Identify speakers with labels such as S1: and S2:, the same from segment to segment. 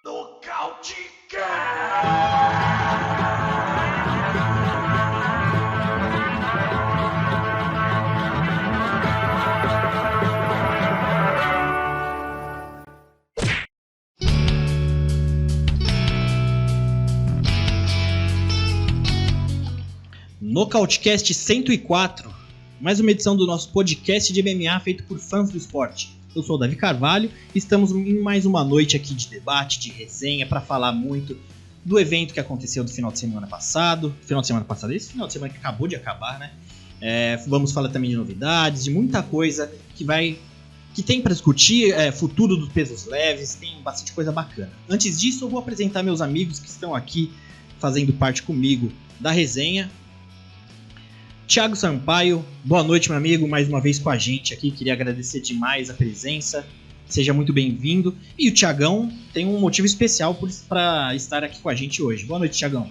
S1: Nocautecast 104, mais uma edição do nosso podcast de MMA feito por fãs do esporte. Eu sou o Davi Carvalho e estamos em mais uma noite aqui de debate, de resenha, para falar muito do evento que aconteceu do final de semana passado. Esse final de semana que acabou de acabar, né? Vamos falar também de novidades, de muita coisa que tem para discutir, futuro dos pesos leves, tem bastante coisa bacana. Antes disso, eu vou apresentar meus amigos que estão aqui fazendo parte comigo da resenha. Thiago Sampaio, boa noite, meu amigo, mais uma vez com a gente aqui, queria agradecer demais a presença, seja muito bem-vindo. E o Thiagão tem um motivo especial para estar aqui com a gente hoje. Boa noite, Thiagão.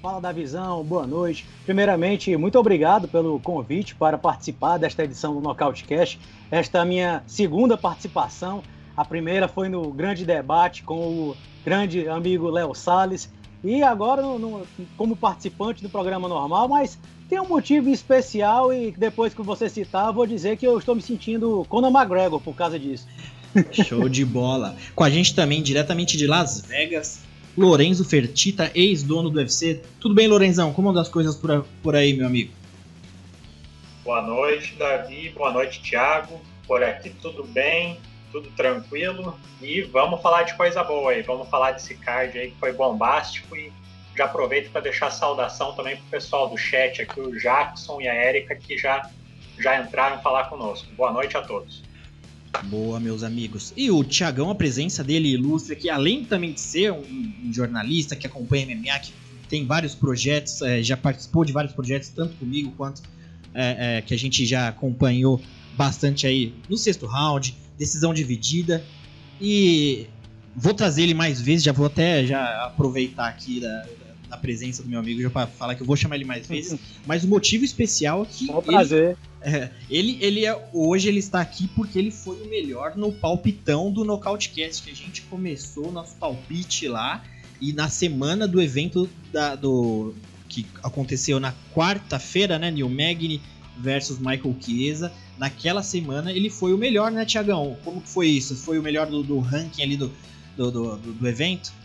S2: Fala, Davizão, boa noite. Primeiramente, muito obrigado pelo convite para participar desta edição do Nocautecast. Esta é a minha segunda participação, a primeira foi no grande debate com o grande amigo Léo Salles, e agora como participante do programa normal, mas tem um motivo especial e depois que você citar, vou dizer que eu estou me sentindo Conor McGregor por causa disso.
S1: Show de bola. Com a gente também, diretamente de Las Vegas, Lorenzo Fertitta, ex-dono do UFC. Tudo bem, Lorenzão? Como andam as coisas por aí, meu amigo?
S3: Boa noite, Davi. Boa noite, Thiago. Por aqui tudo bem, tudo tranquilo. E vamos falar de coisa boa aí. Vamos falar desse card aí que foi bombástico e já aproveito para deixar saudação também para o pessoal do chat aqui, o Jackson e a Érica, que já entraram falar conosco. Boa noite a todos.
S1: Boa, meus amigos. E o Thiagão, a presença dele ilustra que, além também de ser um jornalista que acompanha MMA, que tem vários projetos, já participou de vários projetos, tanto comigo quanto que a gente já acompanhou bastante aí no sexto round, decisão dividida. E vou trazer ele mais vezes, já vou até aproveitar aqui da presença do meu amigo já para falar que eu vou chamar ele mais vezes, mas o motivo especial é que hoje ele está aqui porque ele foi o melhor no palpitão do Nocautecast, que a gente começou o nosso palpite lá, e na semana do evento que aconteceu na quarta-feira, né, Neil Magny versus Michael Chiesa, naquela semana ele foi o melhor, né, Thiagão? Como que foi isso? Foi o melhor do ranking ali do evento?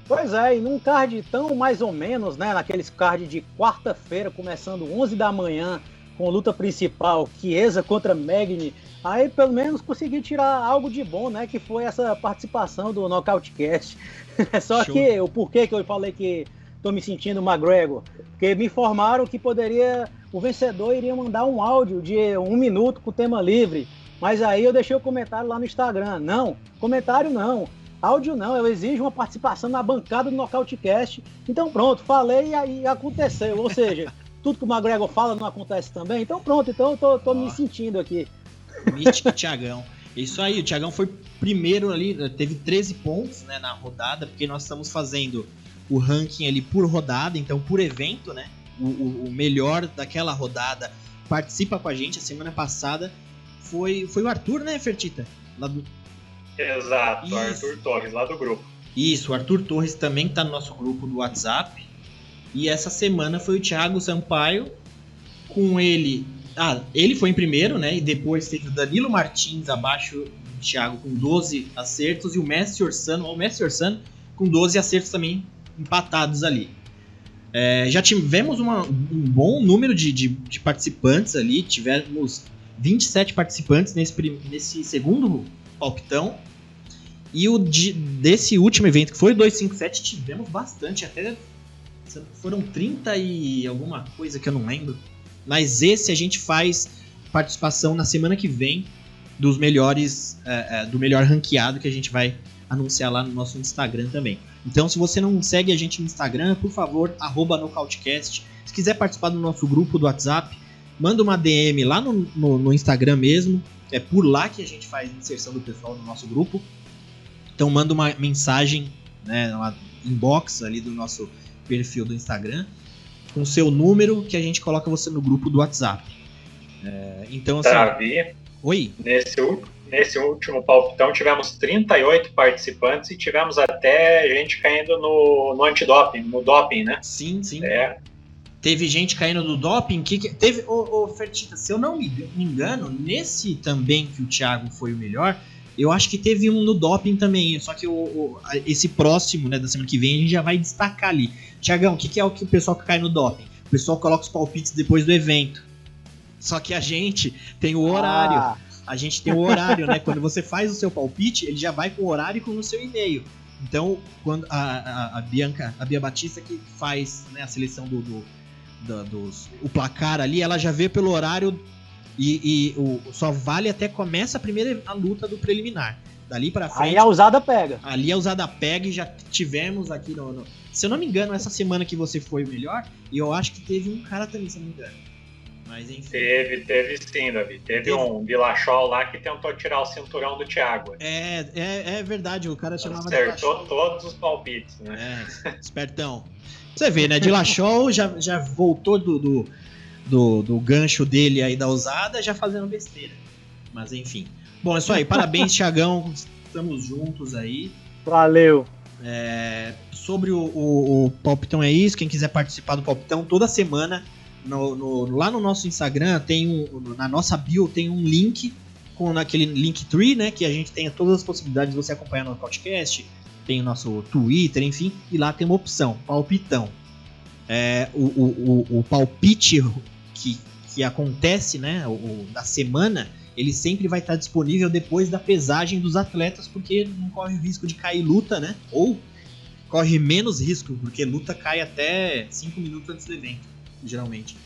S2: Pois é, e num card tão mais ou menos, né, naqueles card de quarta-feira, começando 11 da manhã, com luta principal, Chiesa contra Magny, aí pelo menos consegui tirar algo de bom, né, que foi essa participação do Nocautecast. Só Show. Que o porquê que eu falei que tô me sentindo McGregor, porque me informaram que o vencedor iria mandar um áudio de 1 minuto com tema livre, mas aí eu deixei o comentário lá no Instagram. Não, comentário não. Áudio não, eu exijo uma participação na bancada do Nocautecast. Então pronto, falei e aí aconteceu. Ou seja, tudo que o McGregor fala não acontece também. Então pronto, então eu tô me sentindo aqui.
S1: Mítico Thiagão. Isso aí, o Thiagão foi primeiro ali, teve 13 pontos, né, na rodada, porque nós estamos fazendo o ranking ali por rodada, então por evento, né? O melhor daquela rodada participa com a gente. A semana passada foi o Arthur, né, Fertitta?
S3: Exato, isso. Arthur Torres, lá do grupo.
S1: Isso, o Arthur Torres também está no nosso grupo do WhatsApp. E essa semana foi o Thiago Sampaio. Com ele... ele foi em primeiro, né? E depois teve o Danilo Martins abaixo do Thiago com 12 acertos. E o Messi Orsano com 12 acertos também empatados ali. Já tivemos um bom número de participantes ali. Tivemos 27 participantes nesse segundo palpitão. E desse último evento, que foi o 257, tivemos bastante, até foram 30 e alguma coisa que eu não lembro. Mas esse a gente faz participação na semana que vem dos melhores, do melhor ranqueado, que a gente vai anunciar lá no nosso Instagram também. Então, se você não segue a gente no Instagram, por favor, @Nocautecast. Se quiser participar do nosso grupo do WhatsApp, manda uma DM lá no Instagram mesmo. É por lá que a gente faz a inserção do pessoal no nosso grupo. Então manda uma mensagem, né, uma inbox ali do nosso perfil do Instagram, com o seu número, que a gente coloca você no grupo do WhatsApp. Então, assim...
S3: Davi,
S1: Oi?
S3: nesse último palpitão tivemos 38 participantes e tivemos até gente caindo no antidoping, no doping, né?
S1: Sim. Teve gente caindo do doping. Teve, Fertita, se eu não me engano, nesse também que o Thiago foi o melhor, eu acho que teve um no doping também. Só que esse próximo, né, da semana que vem, a gente já vai destacar ali. Thiagão, o que é o que o pessoal que cai no doping? O pessoal coloca os palpites depois do evento. Só que a gente tem o horário. A gente tem o horário, né? Quando você faz o seu palpite, ele já vai com o horário e com o seu e-mail. Então, quando a Bia Batista, que faz, né, a seleção o placar ali, ela já vê pelo horário e só vale até começa a luta do preliminar. Dali pra frente.
S2: Aí a usada pega.
S1: Ali a usada pega e já tivemos aqui se eu não me engano, essa semana que você foi o melhor, e eu acho que teve um cara também, se eu não me engano. Mas enfim.
S3: Teve sim, Davi. Teve um Dilachol lá que tentou tirar o cinturão do Thiago.
S1: É verdade, o cara chamava de
S3: acertou todos os palpites, né?
S1: Espertão. Você vê, né? Dilachol já voltou do gancho dele aí da usada, já fazendo besteira. Mas enfim. Bom, é isso aí. Parabéns, Thiagão. Estamos juntos aí.
S2: Valeu.
S1: Sobre o Palpitão é isso. Quem quiser participar do Palpitão, toda semana, lá no nosso Instagram, na nossa bio, tem um link com aquele Linktree, né? Que a gente tem todas as possibilidades de você acompanhar no podcast. Tem o nosso Twitter, enfim, e lá tem uma opção, palpitão. O palpite que acontece, né, da semana, ele sempre vai estar disponível depois da pesagem dos atletas, porque não corre o risco de cair luta, né? Ou corre menos risco, porque luta cai até 5 minutos antes do evento, geralmente.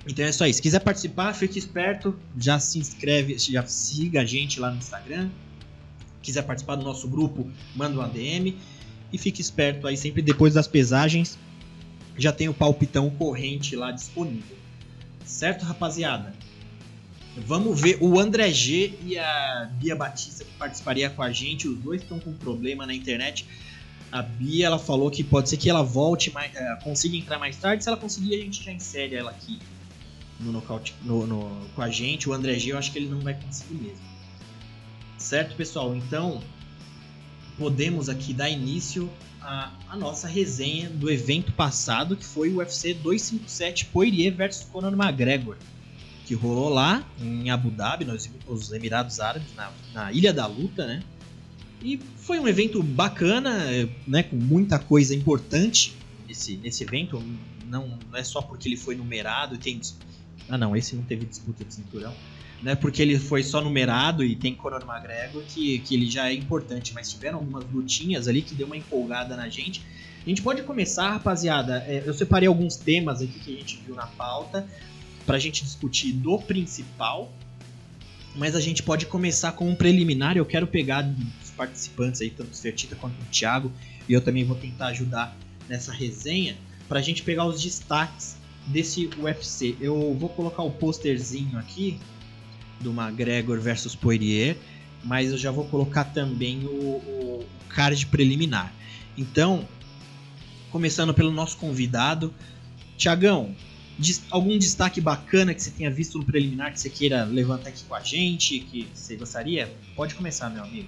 S1: Então é isso aí. Se quiser participar, fique esperto, já se inscreve, já siga a gente lá no Instagram. Quiser participar do nosso grupo, manda um ADM e fique esperto aí, sempre depois das pesagens já tem o palpitão corrente lá disponível. Certo, rapaziada? Vamos ver o André G e a Bia Batista que participaria com a gente. Os dois estão com problema na internet. A Bia, ela falou que pode ser que ela volte, consiga entrar mais tarde. Se ela conseguir, a gente já insere ela aqui no nocaute, com a gente. O André G, eu acho que ele não vai conseguir mesmo. Certo, pessoal? Então, podemos aqui dar início à nossa resenha do evento passado, que foi o UFC 257 Poirier versus Conor McGregor, que rolou lá em Abu Dhabi, nos Emirados Árabes, na Ilha da Luta, né? E foi um evento bacana, né? Com muita coisa importante nesse evento. Não é só porque ele foi numerado e tem... não, esse não teve disputa de cinturão. Não é porque ele foi só numerado e tem Conor McGregor que ele já é importante, mas tiveram algumas lutinhas ali que deu uma empolgada na gente. A gente pode começar, rapaziada, eu separei alguns temas aqui que a gente viu na pauta pra gente discutir do principal, mas a gente pode começar com um preliminar. Eu quero pegar dos participantes aí, tanto o Fertita quanto o Thiago, e eu também vou tentar ajudar nessa resenha, pra gente pegar os destaques desse UFC. Eu vou colocar o posterzinho aqui do McGregor versus Poirier, mas eu já vou colocar também o card preliminar. Então, começando pelo nosso convidado, Thiagão, algum destaque bacana que você tenha visto no preliminar que você queira levantar aqui com a gente, que você gostaria? Pode começar, meu amigo.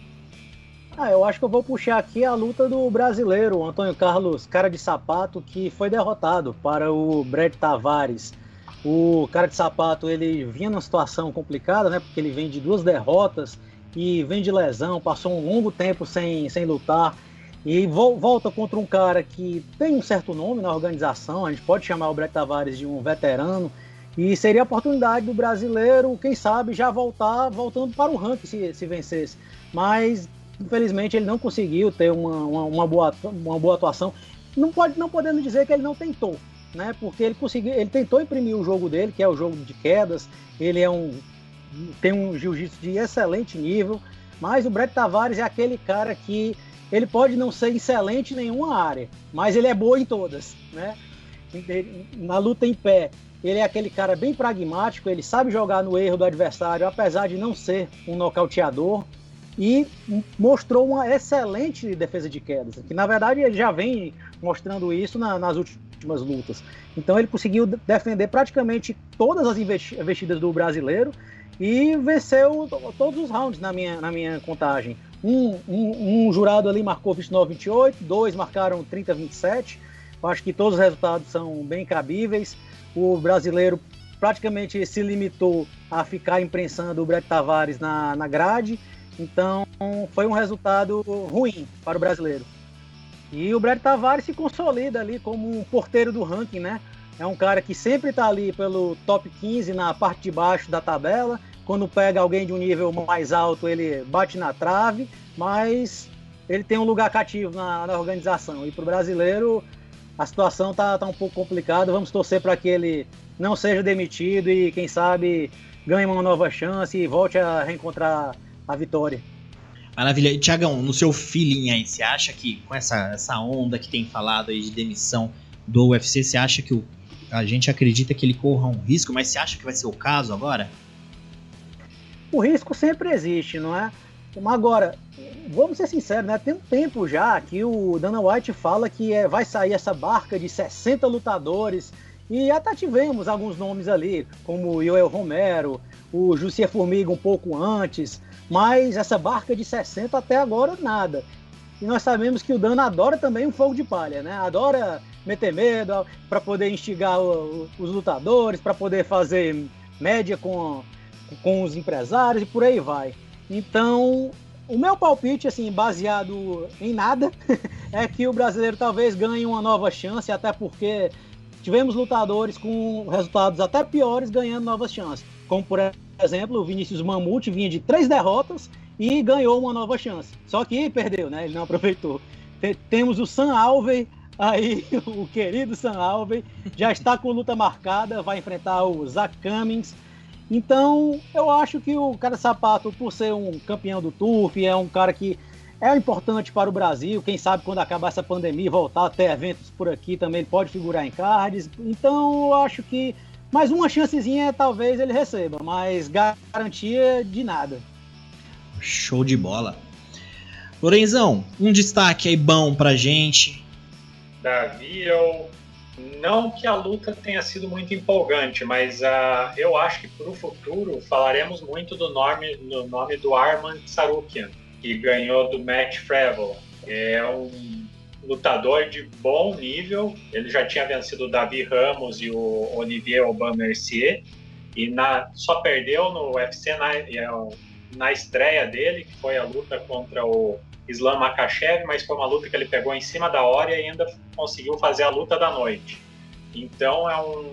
S2: Eu acho que eu vou puxar aqui a luta do brasileiro, o Antônio Carlos Cara de Sapato, que foi derrotado para o Brett Tavares. O Cara de Sapato, ele vinha numa situação complicada, né? Porque ele vem de 2 derrotas e vem de lesão, passou um longo tempo sem lutar e volta contra um cara que tem um certo nome na organização. A gente pode chamar o Brett Tavares de um veterano e seria a oportunidade do brasileiro, quem sabe, já voltando para o ranking se vencesse. Mas, infelizmente, ele não conseguiu ter uma boa atuação. Não podemos dizer que ele não tentou, né? Porque ele tentou imprimir o jogo dele, que é o jogo de quedas. Ele tem um jiu-jitsu de excelente nível, mas o Brett Tavares é aquele cara que ele pode não ser excelente em nenhuma área, mas ele é bom em todas, né? Na luta em pé, ele é aquele cara bem pragmático, ele sabe jogar no erro do adversário, apesar de não ser um nocauteador, e mostrou uma excelente defesa de quedas, que na verdade ele já vem mostrando isso nas últimas lutas. Então ele conseguiu defender praticamente todas as investidas do brasileiro e venceu todos os rounds na minha contagem. Um jurado ali marcou 29-28, 2 marcaram 30-27. Eu acho que todos os resultados são bem cabíveis. O brasileiro praticamente se limitou a ficar imprensando o Brett Tavares na grade. Então, foi um resultado ruim para o brasileiro. E o Brett Tavares se consolida ali como um porteiro do ranking, né? É um cara que sempre está ali pelo top 15 na parte de baixo da tabela. Quando pega alguém de um nível mais alto, ele bate na trave, mas ele tem um lugar cativo na organização. E para o brasileiro, a situação tá um pouco complicada. Vamos torcer para que ele não seja demitido e, quem sabe, ganhe uma nova chance e volte a reencontrar a vitória.
S1: Maravilha. E, Thiagão, no seu feeling aí, você acha que com essa onda que tem falado aí de demissão do UFC, você acha que a gente acredita que ele corra um risco, mas você acha que vai ser o caso agora?
S2: O risco sempre existe, não é? Agora, vamos ser sinceros, né? Tem um tempo já que o Dana White fala que vai sair essa barca de 60 lutadores, e até tivemos alguns nomes ali, como o Yoel Romero, o Jussier Formiga um pouco antes, mas essa barca de 60 até agora nada. E nós sabemos que o Dana adora também um fogo de palha, né? Adora meter medo para poder instigar os lutadores, para poder fazer média com os empresários e por aí vai. Então, o meu palpite, assim, baseado em nada, é que o brasileiro talvez ganhe uma nova chance, até porque tivemos lutadores com resultados até piores ganhando novas chances. Como, por exemplo, o Vinícius Mamute vinha de 3 derrotas e ganhou uma nova chance. Só que perdeu, né? Ele não aproveitou. Temos o Sam Alvey, aí, o querido Sam Alvey, já está com luta marcada, vai enfrentar o Zach Cummings. Então, eu acho que o Cara Sapato, por ser um campeão do TUF, é um cara que é importante para o Brasil. Quem sabe quando acabar essa pandemia e voltar a ter eventos por aqui também, ele pode figurar em cards. Então, eu acho que mais uma chancezinha talvez ele receba, mas garantia de nada.
S1: Show de bola. Lorenzão, um destaque aí bom pra gente.
S3: Davi, não que a luta tenha sido muito empolgante, mas eu acho que para o futuro falaremos muito do nome do Arman Tsarukyan, que ganhou do Matt Frevola. É um lutador de bom nível, ele já tinha vencido o Davi Ramos e o Olivier Aubin-Mercier, e só perdeu no UFC na estreia dele, que foi a luta contra o Islam Makhachev, mas foi uma luta que ele pegou em cima da hora e ainda conseguiu fazer a luta da noite. Então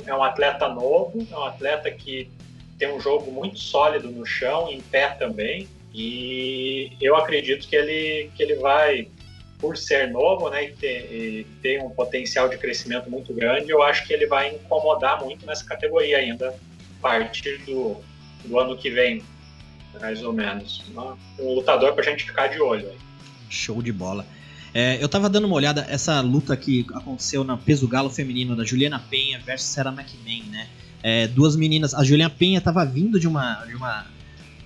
S3: é um atleta novo, é um atleta que tem um jogo muito sólido no chão, em pé também, e eu acredito que ele vai, por ser novo, né, e ter um potencial de crescimento muito grande, eu acho que ele vai incomodar muito nessa categoria ainda, a partir do ano que vem, mais ou menos. Um lutador pra gente ficar de olho aí.
S1: Show de bola. Eu tava dando uma olhada, essa luta que aconteceu na peso galo feminino da Juliana Penha versus Sarah McMahon, né? Duas meninas, a Juliana Penha tava vindo de uma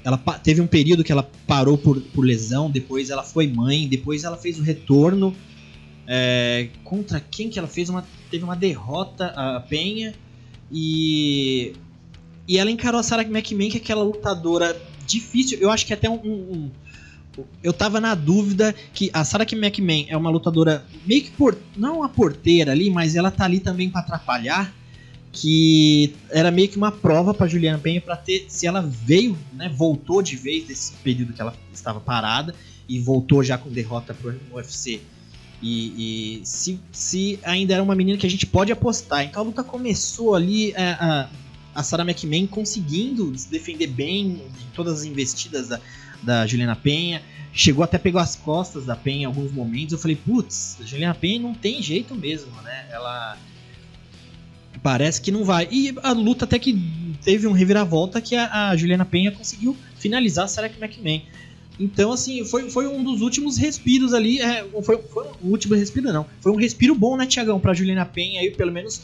S1: ela teve um período que ela parou por lesão, depois ela foi mãe, depois ela fez o retorno. Contra quem que ela teve uma derrota, a Penha, e ela encarou a Sarah McMahon, que é aquela lutadora difícil. Eu acho que até eu tava na dúvida que a Sarah McMahon é uma lutadora meio que não uma porteira ali, mas ela tá ali também para atrapalhar, que era meio que uma prova para Juliana Penha para ter, se ela veio, né, voltou de vez desse período que ela estava parada e voltou já com derrota pro UFC. E se ainda era uma menina que a gente pode apostar. Então a luta começou ali, a Sarah McMahon conseguindo se defender bem de todas as investidas da Juliana Penha, chegou até pegar as costas da Penha em alguns momentos. Eu falei, putz, a Juliana Penha não tem jeito mesmo, né? Ela parece que não vai. E a luta até que teve um reviravolta que a Juliana Penha conseguiu finalizar a Sarah McMahon. Então, assim, foi um dos últimos respiros ali. Foi um último respiro, não. Foi um respiro bom, né, Thiagão, pra Juliana Penha aí, pelo menos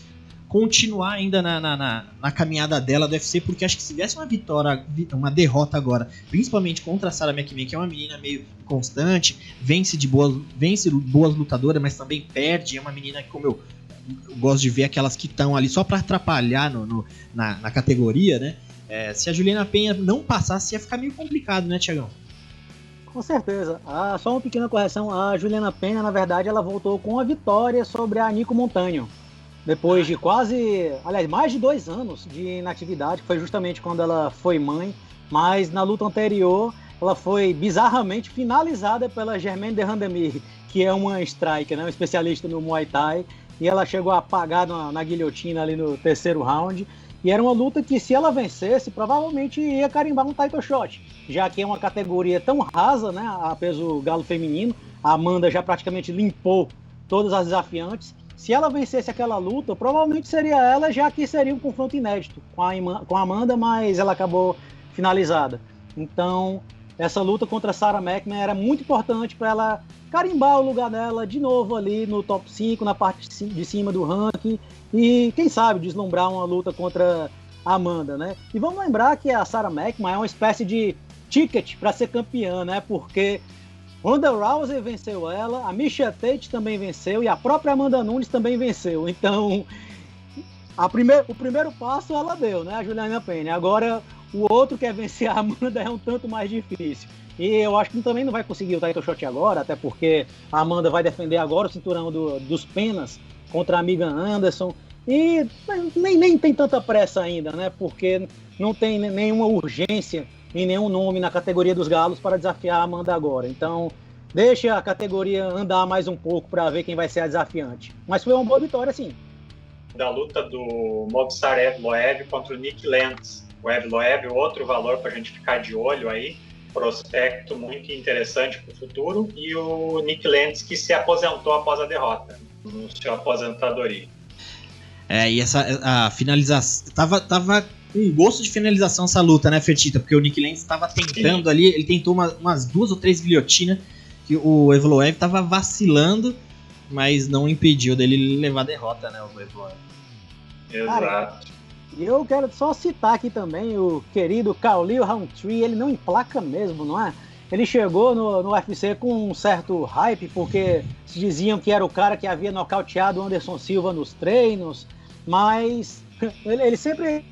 S1: continuar ainda na caminhada dela do UFC, porque acho que se tivesse uma derrota agora, principalmente contra a Sarah McMahon, que é uma menina meio constante, vence boas lutadoras, mas também perde, é uma menina que, como eu gosto de ver, aquelas que estão ali só para atrapalhar na categoria, né? Se a Juliana Penha não passasse, ia ficar meio complicado, né, Thiagão?
S2: Com certeza. Só uma pequena correção. A Juliana Penha, na verdade, ela voltou com a vitória sobre a Nico Montanho. Depois de mais de 2 anos de inatividade, que foi justamente quando ela foi mãe. Mas na luta anterior, ela foi bizarramente finalizada pela Germaine de Randamie, que é uma striker, né, um especialista no Muay Thai. E ela chegou a apagar na guilhotina ali no 3º round. E era uma luta que, se ela vencesse, provavelmente ia carimbar um title shot, já que é uma categoria tão rasa, né, a peso galo feminino. A Amanda já praticamente limpou todas as desafiantes. Se ela vencesse aquela luta, provavelmente seria ela, já que seria um confronto inédito com a Amanda, mas ela acabou finalizada. Então, essa luta contra a Sarah McMahon era muito importante para ela carimbar o lugar dela de novo ali no top 5, na parte de cima do ranking, e quem sabe deslumbrar uma luta contra a Amanda, né? E vamos lembrar que a Sarah McMahon é uma espécie de ticket para ser campeã, né? Porque Ronda Rousey venceu ela, a Miesha Tate também venceu e a própria Amanda Nunes também venceu. Então, o primeiro passo ela deu, né? A Juliana Penha. Agora, o outro que é vencer a Amanda é um tanto mais difícil. E eu acho que também não vai conseguir o title shot agora, até porque a Amanda vai defender agora o cinturão dos penas contra a amiga Anderson. E nem tem tanta pressa ainda, né? Porque não tem nenhuma urgência em nenhum nome na categoria dos galos para desafiar a Amanda agora. Então, deixa a categoria andar mais um pouco para ver quem vai ser a desafiante. Mas foi uma boa vitória, sim.
S3: Da luta do Movsar Evloev contra o Nick Lentz. O Evloev, outro valor para a gente ficar de olho aí. Prospecto muito interessante para o futuro. E o Nick Lentz, que se aposentou após a derrota, no seu aposentadoria.
S1: E a finalização tava com gosto de finalização essa luta, né, Fertita? Porque o Nick Lentz estava tentando ali, ele tentou umas 2 ou 3 guilhotinas, que o Evloev estava vacilando, mas não impediu dele levar a derrota, né, o Evloev.
S3: Exato.
S2: E eu quero só citar aqui também o querido Khalil Rountree, ele não emplaca mesmo, não é? Ele chegou no UFC com um certo hype, porque se diziam que era o cara que havia nocauteado o Anderson Silva nos treinos, mas ele sempre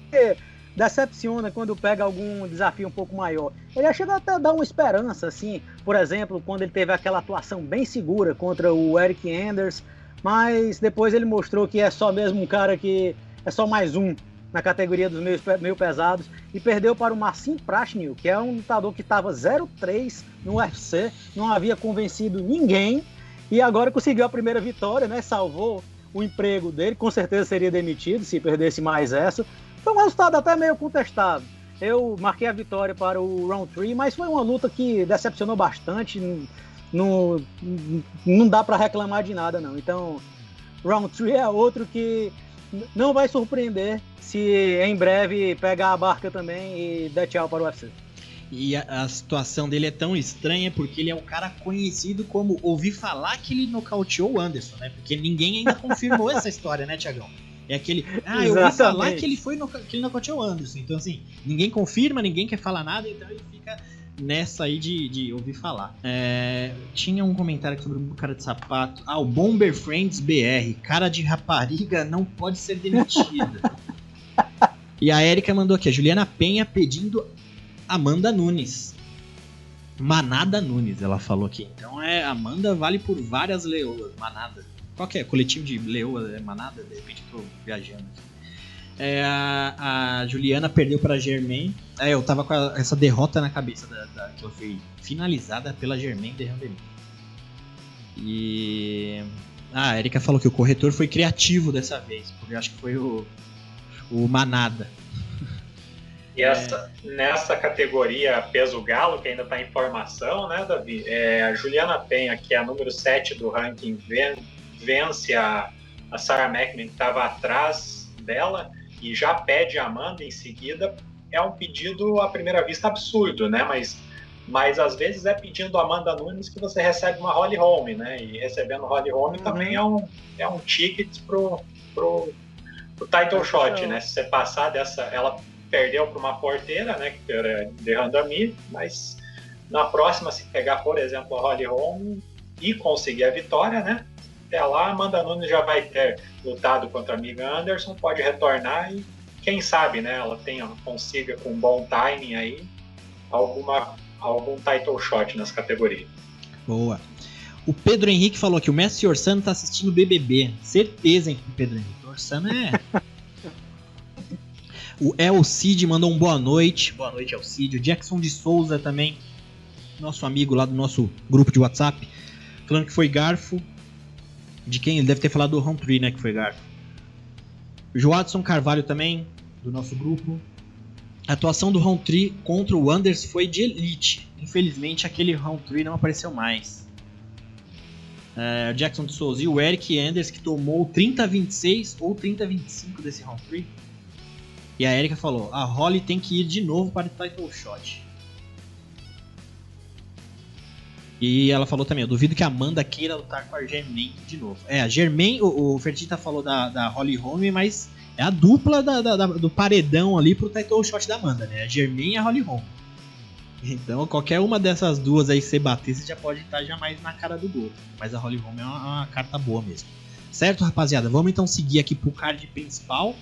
S2: decepciona quando pega algum desafio um pouco maior. Ele chega até a dar uma esperança, assim, por exemplo, quando ele teve aquela atuação bem segura contra o Eric Anders, mas depois ele mostrou que é só mesmo um cara que é só mais um na categoria dos meio pesados, e perdeu para o Marcin Prachnio, que é um lutador que estava 0-3 no UFC, não havia convencido ninguém, e agora conseguiu a primeira vitória, né? Salvou o emprego dele, com certeza seria demitido se perdesse mais essa. Foi um resultado até meio contestado. Eu marquei a vitória para o Rountree, mas foi uma luta que decepcionou bastante, não dá para reclamar de nada, não. Então, Rountree é outro que não vai surpreender se em breve pegar a barca também e der tchau para o UFC.
S1: E a situação dele é tão estranha porque ele é um cara conhecido como ouvi falar que ele nocauteou o Anderson, né? Porque ninguém ainda confirmou essa história, né, Thiagão? É aquele, eu ouvi falar que ele nocauteou o Anderson. Então, assim, ninguém confirma, ninguém quer falar nada, então ele fica nessa aí de ouvir falar. Tinha um comentário sobre um cara de sapato. O Bomber Friends BR. Cara de rapariga não pode ser demitida. E a Erika mandou aqui, a Juliana Penha pedindo Amanda Nunes. Manada Nunes, ela falou aqui. Então Amanda vale por várias leoas. Manada. Qual que é? Coletivo de leoas é manada? De repente eu tô viajando aqui. A Juliana perdeu para a Germaine. Eu tava com essa derrota na cabeça que ela foi finalizada pela Germaine de Randamie. E a Erika falou que o corretor foi criativo dessa vez, porque eu acho que foi o Manada.
S3: E nessa categoria peso galo, que ainda está em formação, né, Davi? A Juliana Penha, que é a número 7 do ranking, vence a Sarah McMahon, que estava atrás dela, e já pede a Amanda em seguida. É um pedido à primeira vista absurdo, né? Mas às vezes é pedindo a Amanda Nunes que você recebe uma Holly Holm, né? E recebendo Holly Holm também é um ticket pro title shot, né? Se você passar dessa, ela perdeu para uma porteira, né? Que era de Randamie, mas na próxima, se pegar, por exemplo, a Holly Holm e conseguir a vitória, né? Até lá, a Amanda Nunes já vai ter lutado contra a amiga Anderson, pode retornar e quem sabe, né, ela consiga com um bom timing aí algum title shot nas categorias.
S1: Boa. O Pedro Henrique falou que o Mestre Orsano tá assistindo BBB. Certeza, hein, Pedro Henrique. O Orsano é... O El Cid mandou um boa noite. Boa noite, El Cid. O Jackson de Souza também, nosso amigo lá do nosso grupo de WhatsApp, falando que foi garfo. De quem? Ele deve ter falado do Roundtree, né, que foi garfo. O Joadson Carvalho também, do nosso grupo. A atuação do Roundtree contra o Anders foi de elite. Infelizmente, aquele Roundtree não apareceu mais. O Jackson de Souza e o Eric Anders, que tomou 30-26 ou 30-25 desse Roundtree. E a Erika falou, a Holly tem que ir de novo para o title shot. E ela falou também, eu duvido que a Amanda queira lutar com a Germaine de novo. A Germaine, o Fertita falou da Holly Holm, mas é a dupla do paredão ali pro title shot da Amanda, né? A Germaine e a Holly Holm. Então qualquer uma dessas duas aí que você bater, você já pode estar já mais na cara do gol. Mas a Holly Holm é uma carta boa mesmo. Certo, rapaziada? Vamos então seguir aqui pro card principal.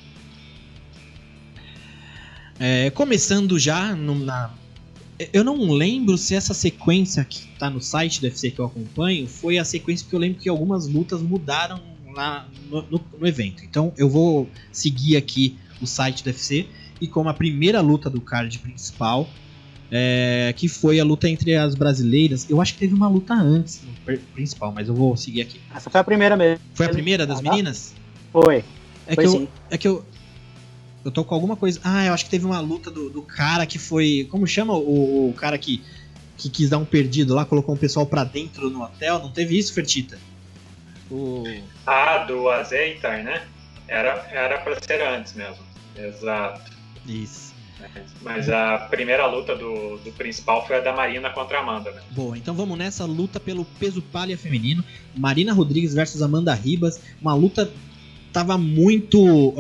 S1: Começando já eu não lembro se essa sequência que tá no site do UFC que eu acompanho foi a sequência, porque eu lembro que algumas lutas mudaram lá no evento. Então eu vou seguir aqui o site do UFC e como a primeira luta do card principal, que foi a luta entre as brasileiras. Eu acho que teve uma luta antes no principal, mas eu vou seguir aqui.
S2: Essa foi a primeira mesmo.
S1: Foi a primeira das meninas?
S2: Foi.
S1: Eu tô com alguma coisa... eu acho que teve uma luta do cara que foi... Como chama o cara que quis dar um perdido lá, colocou um pessoal pra dentro no hotel? Não teve isso, Fertita?
S3: Do Azeitar, né? Era pra ser antes mesmo. Exato.
S1: Isso.
S3: Mas a primeira luta do principal foi a da Marina contra a Amanda, né?
S1: Boa, então vamos nessa luta pelo peso palha feminino. Marina Rodrigues versus Amanda Ribas. Uma luta... Tava muito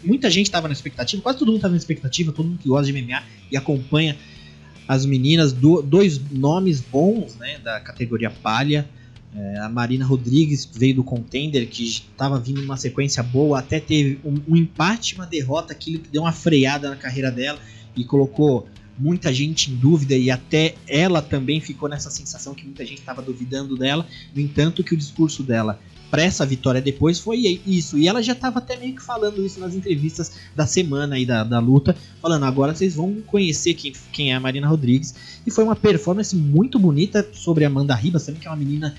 S1: muita gente tava na expectativa, quase todo mundo tava na expectativa, todo mundo que gosta de MMA e acompanha as meninas, dois nomes bons, né, da categoria palha. A Marina Rodrigues veio do Contender, que estava vindo numa sequência boa, até teve um empate, uma derrota, aquilo que deu uma freada na carreira dela e colocou muita gente em dúvida, e até ela também ficou nessa sensação que muita gente estava duvidando dela. No entanto, que o discurso dela para essa vitória depois foi isso, e ela já estava até meio que falando isso nas entrevistas da semana aí da luta, falando, agora vocês vão conhecer quem é a Marina Rodrigues, e foi uma performance muito bonita sobre a Amanda Ribas também, que é uma menina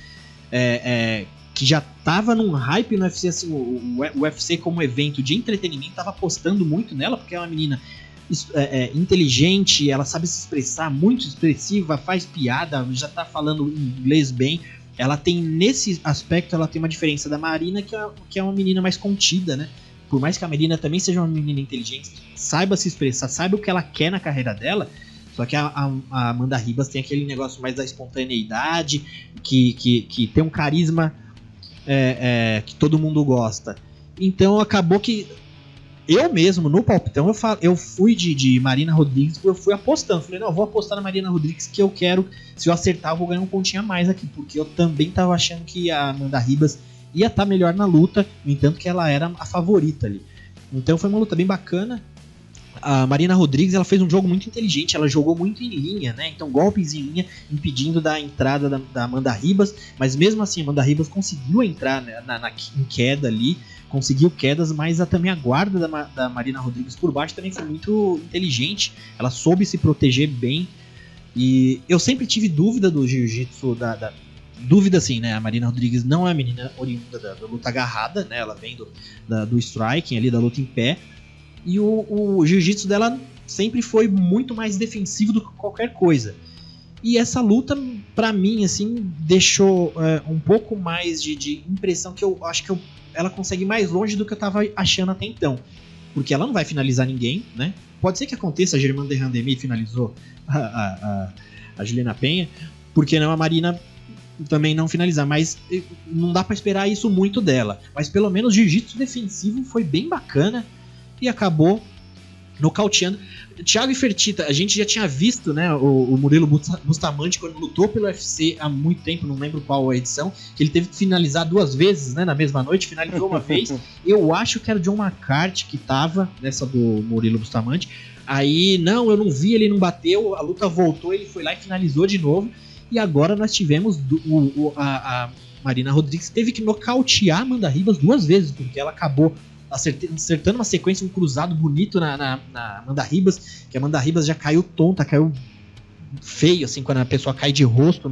S1: que já estava num hype no UFC, assim, o UFC como evento de entretenimento estava apostando muito nela, porque é uma menina inteligente, ela sabe se expressar, muito expressiva, faz piada, já tá falando inglês bem. Ela tem, nesse aspecto, ela tem uma diferença da Marina, que é uma menina mais contida, né? Por mais que a Marina também seja uma menina inteligente, saiba se expressar, saiba o que ela quer na carreira dela, só que a Amanda Ribas tem aquele negócio mais da espontaneidade, que tem um carisma que todo mundo gosta. Então acabou que eu mesmo, no palpitão, eu fui de Marina Rodrigues, eu fui apostando. Falei, não, eu vou apostar na Marina Rodrigues, que eu quero, se eu acertar, eu vou ganhar um pontinho a mais aqui, porque eu também tava achando que a Amanda Ribas ia estar melhor na luta, no entanto que ela era a favorita ali. Então foi uma luta bem bacana. A Marina Rodrigues, ela fez um jogo muito inteligente, ela jogou muito em linha, né? Então golpes em linha, impedindo da entrada da Amanda Ribas, mas mesmo assim a Amanda Ribas conseguiu entrar, né, em queda ali, conseguiu quedas, mas também a guarda da Marina Rodrigues por baixo também foi muito inteligente, ela soube se proteger bem, e eu sempre tive dúvida do jiu-jitsu, dúvida assim, né, a Marina Rodrigues não é a menina oriunda da luta agarrada, né, ela vem do striking ali, da luta em pé, e o jiu-jitsu dela sempre foi muito mais defensivo do que qualquer coisa. E essa luta, pra mim, assim, deixou um pouco mais de impressão, que eu acho que ela consegue ir mais longe do que eu tava achando até então. Porque ela não vai finalizar ninguém, né? Pode ser que aconteça, a Germaine de Randamie finalizou a Juliana Penha, porque não a Marina também não finalizar, mas não dá pra esperar isso muito dela. Mas pelo menos o jiu-jitsu defensivo foi bem bacana e acabou nocauteando. Thiago e Fertitta, a gente já tinha visto, né, o Murilo Bustamante quando lutou pelo UFC há muito tempo, não lembro qual a edição, que ele teve que finalizar 2 vezes, né, na mesma noite, finalizou uma vez. Eu acho que era o John McCarthy que tava nessa do Murilo Bustamante. Aí, não, eu não vi, ele não bateu, a luta voltou, ele foi lá e finalizou de novo. E agora nós tivemos a Marina Rodrigues teve que nocautear a Amanda Ribas 2 vezes, porque ela acabou acertando uma sequência, um cruzado bonito na Amanda Ribas, que a Amanda Ribas já caiu tonta, caiu feio, assim, quando a pessoa cai de rosto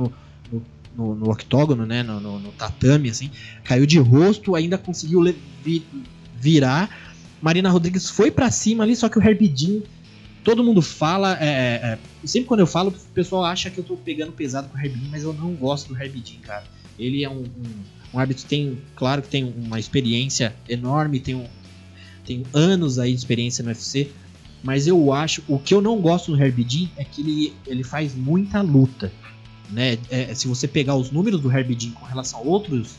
S1: no octógono, né, no tatame, assim, caiu de rosto, ainda conseguiu virar. Marina Rodrigues foi pra cima ali, só que o Herbie Dean, todo mundo fala, sempre quando eu falo, o pessoal acha que eu tô pegando pesado com o Herbie Dean, mas eu não gosto do Herbie Dean, cara. Ele é um árbitro que claro que tem uma experiência enorme, tem anos aí de experiência no UFC, mas eu acho, o que eu não gosto no Herbie Dean é que ele faz muita luta, né? Se você pegar os números do Herbie Dean com relação a outros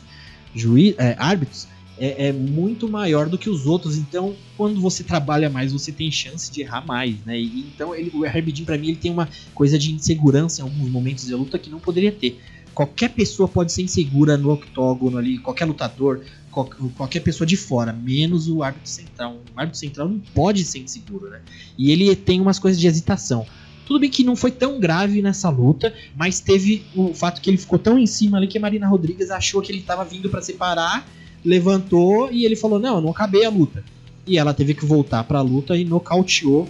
S1: árbitros, é muito maior do que os outros, então quando você trabalha mais, você tem chance de errar mais, né? Então o Herbie Dean, pra mim, ele tem uma coisa de insegurança em alguns momentos de luta que não poderia ter. Qualquer pessoa pode ser insegura no octógono ali, qualquer lutador, qualquer pessoa de fora, menos o árbitro central. O árbitro central não pode ser inseguro, né? E ele tem umas coisas de hesitação. Tudo bem que não foi tão grave nessa luta, mas teve o fato que ele ficou tão em cima ali que a Marina Rodrigues achou que ele estava vindo para separar, levantou e ele falou, não, eu não acabei a luta. E ela teve que voltar para a luta e nocauteou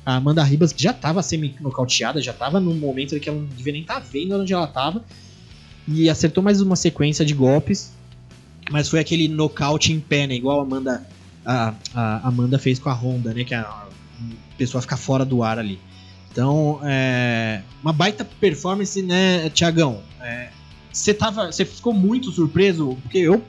S1: a Amanda Ribas, que já estava semi-nocauteada, já estava num momento que ela não devia nem estar vendo onde ela estava. E acertou mais uma sequência de golpes, mas foi aquele nocaute em pé, né? Igual a Amanda fez com a Honda, né? Que a pessoa fica fora do ar ali. Então, uma baita performance, né, Thiagão? Você ficou muito surpreso, porque eu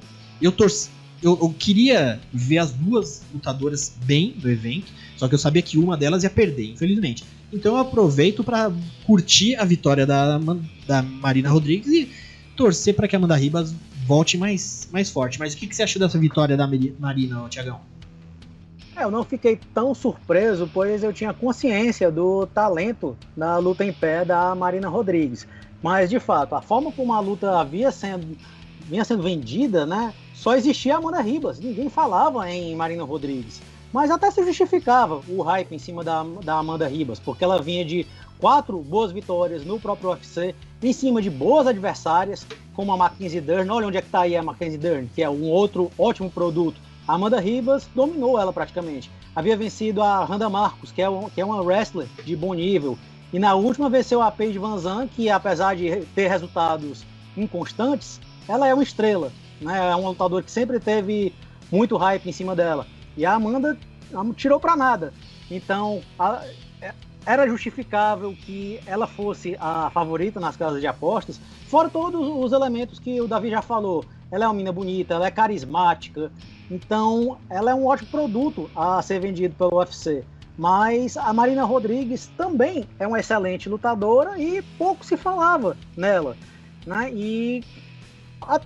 S1: queria ver as 2 lutadoras bem do evento, só que eu sabia que uma delas ia perder, infelizmente. Então eu aproveito para curtir a vitória da Marina Rodrigues e torcer para que a Amanda Ribas volte mais forte. Mas o que você achou dessa vitória da Marina, Thiagão?
S2: Eu não fiquei tão surpreso, pois eu tinha consciência do talento na luta em pé da Marina Rodrigues. Mas, de fato, a forma como a luta vinha sendo vendida, né, só existia a Amanda Ribas. Ninguém falava em Marina Rodrigues. Mas até se justificava o hype em cima da Amanda Ribas, porque ela vinha de 4 boas vitórias no próprio UFC, em cima de boas adversárias, como a Mackenzie Dern. Olha onde é que tá aí a Mackenzie Dern, que é um outro ótimo produto. A Amanda Ribas dominou ela praticamente. Havia vencido a Randa Marcos, que é uma wrestler de bom nível. E na última venceu a Paige VanZant, que apesar de ter resultados inconstantes, ela é uma estrela, né? É uma lutadora que sempre teve muito hype em cima dela. E a Amanda tirou pra nada. Então, era justificável que ela fosse a favorita nas casas de apostas, fora todos os elementos que o Davi já falou. Ela é uma menina bonita, ela é carismática, então ela é um ótimo produto a ser vendido pelo UFC. Mas a Marina Rodrigues também é uma excelente lutadora e pouco se falava nela, né? E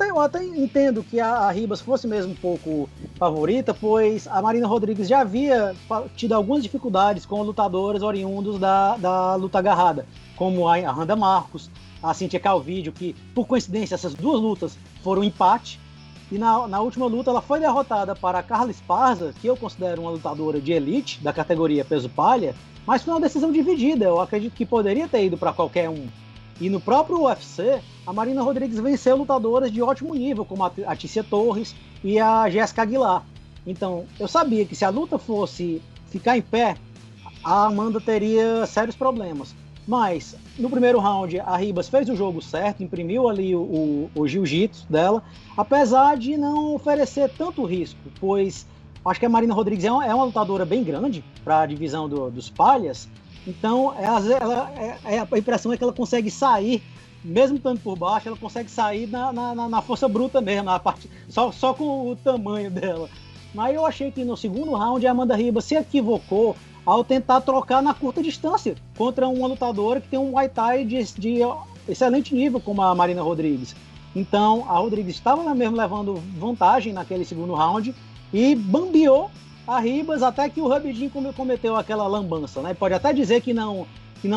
S2: eu até entendo que a Ribas fosse mesmo um pouco favorita, pois a Marina Rodrigues já havia tido algumas dificuldades com lutadoras oriundos da luta agarrada, como a Randa Marcos, a Cynthia Calvillo, que por coincidência essas 2 lutas foram empate, e na última luta ela foi derrotada para a Carla Esparza, que eu considero uma lutadora de elite da categoria peso palha, mas foi uma decisão dividida. Eu acredito que poderia ter ido para qualquer um. E no próprio UFC, a Marina Rodrigues venceu lutadoras de ótimo nível, como a Tícia Torres e a Jéssica Aguilar. Então, eu sabia que se a luta fosse ficar em pé, a Amanda teria sérios problemas. Mas, no primeiro round, a Ribas fez o jogo certo, imprimiu ali o jiu-jitsu dela, apesar de não oferecer tanto risco, pois acho que a Marina Rodrigues é uma lutadora bem grande para a divisão dos palhas. Então, a impressão é que ela consegue sair, mesmo estando por baixo, ela consegue sair na força bruta mesmo, só com o tamanho dela. Mas eu achei que no segundo round a Amanda Ribas se equivocou ao tentar trocar na curta distância contra uma lutadora que tem um Muay Thai de excelente nível, como a Marina Rodrigues. Então, a Rodrigues estava mesmo levando vantagem naquele segundo round e bambeou a Ribas, até que o Rubidin cometeu aquela lambança, né? Pode até dizer que não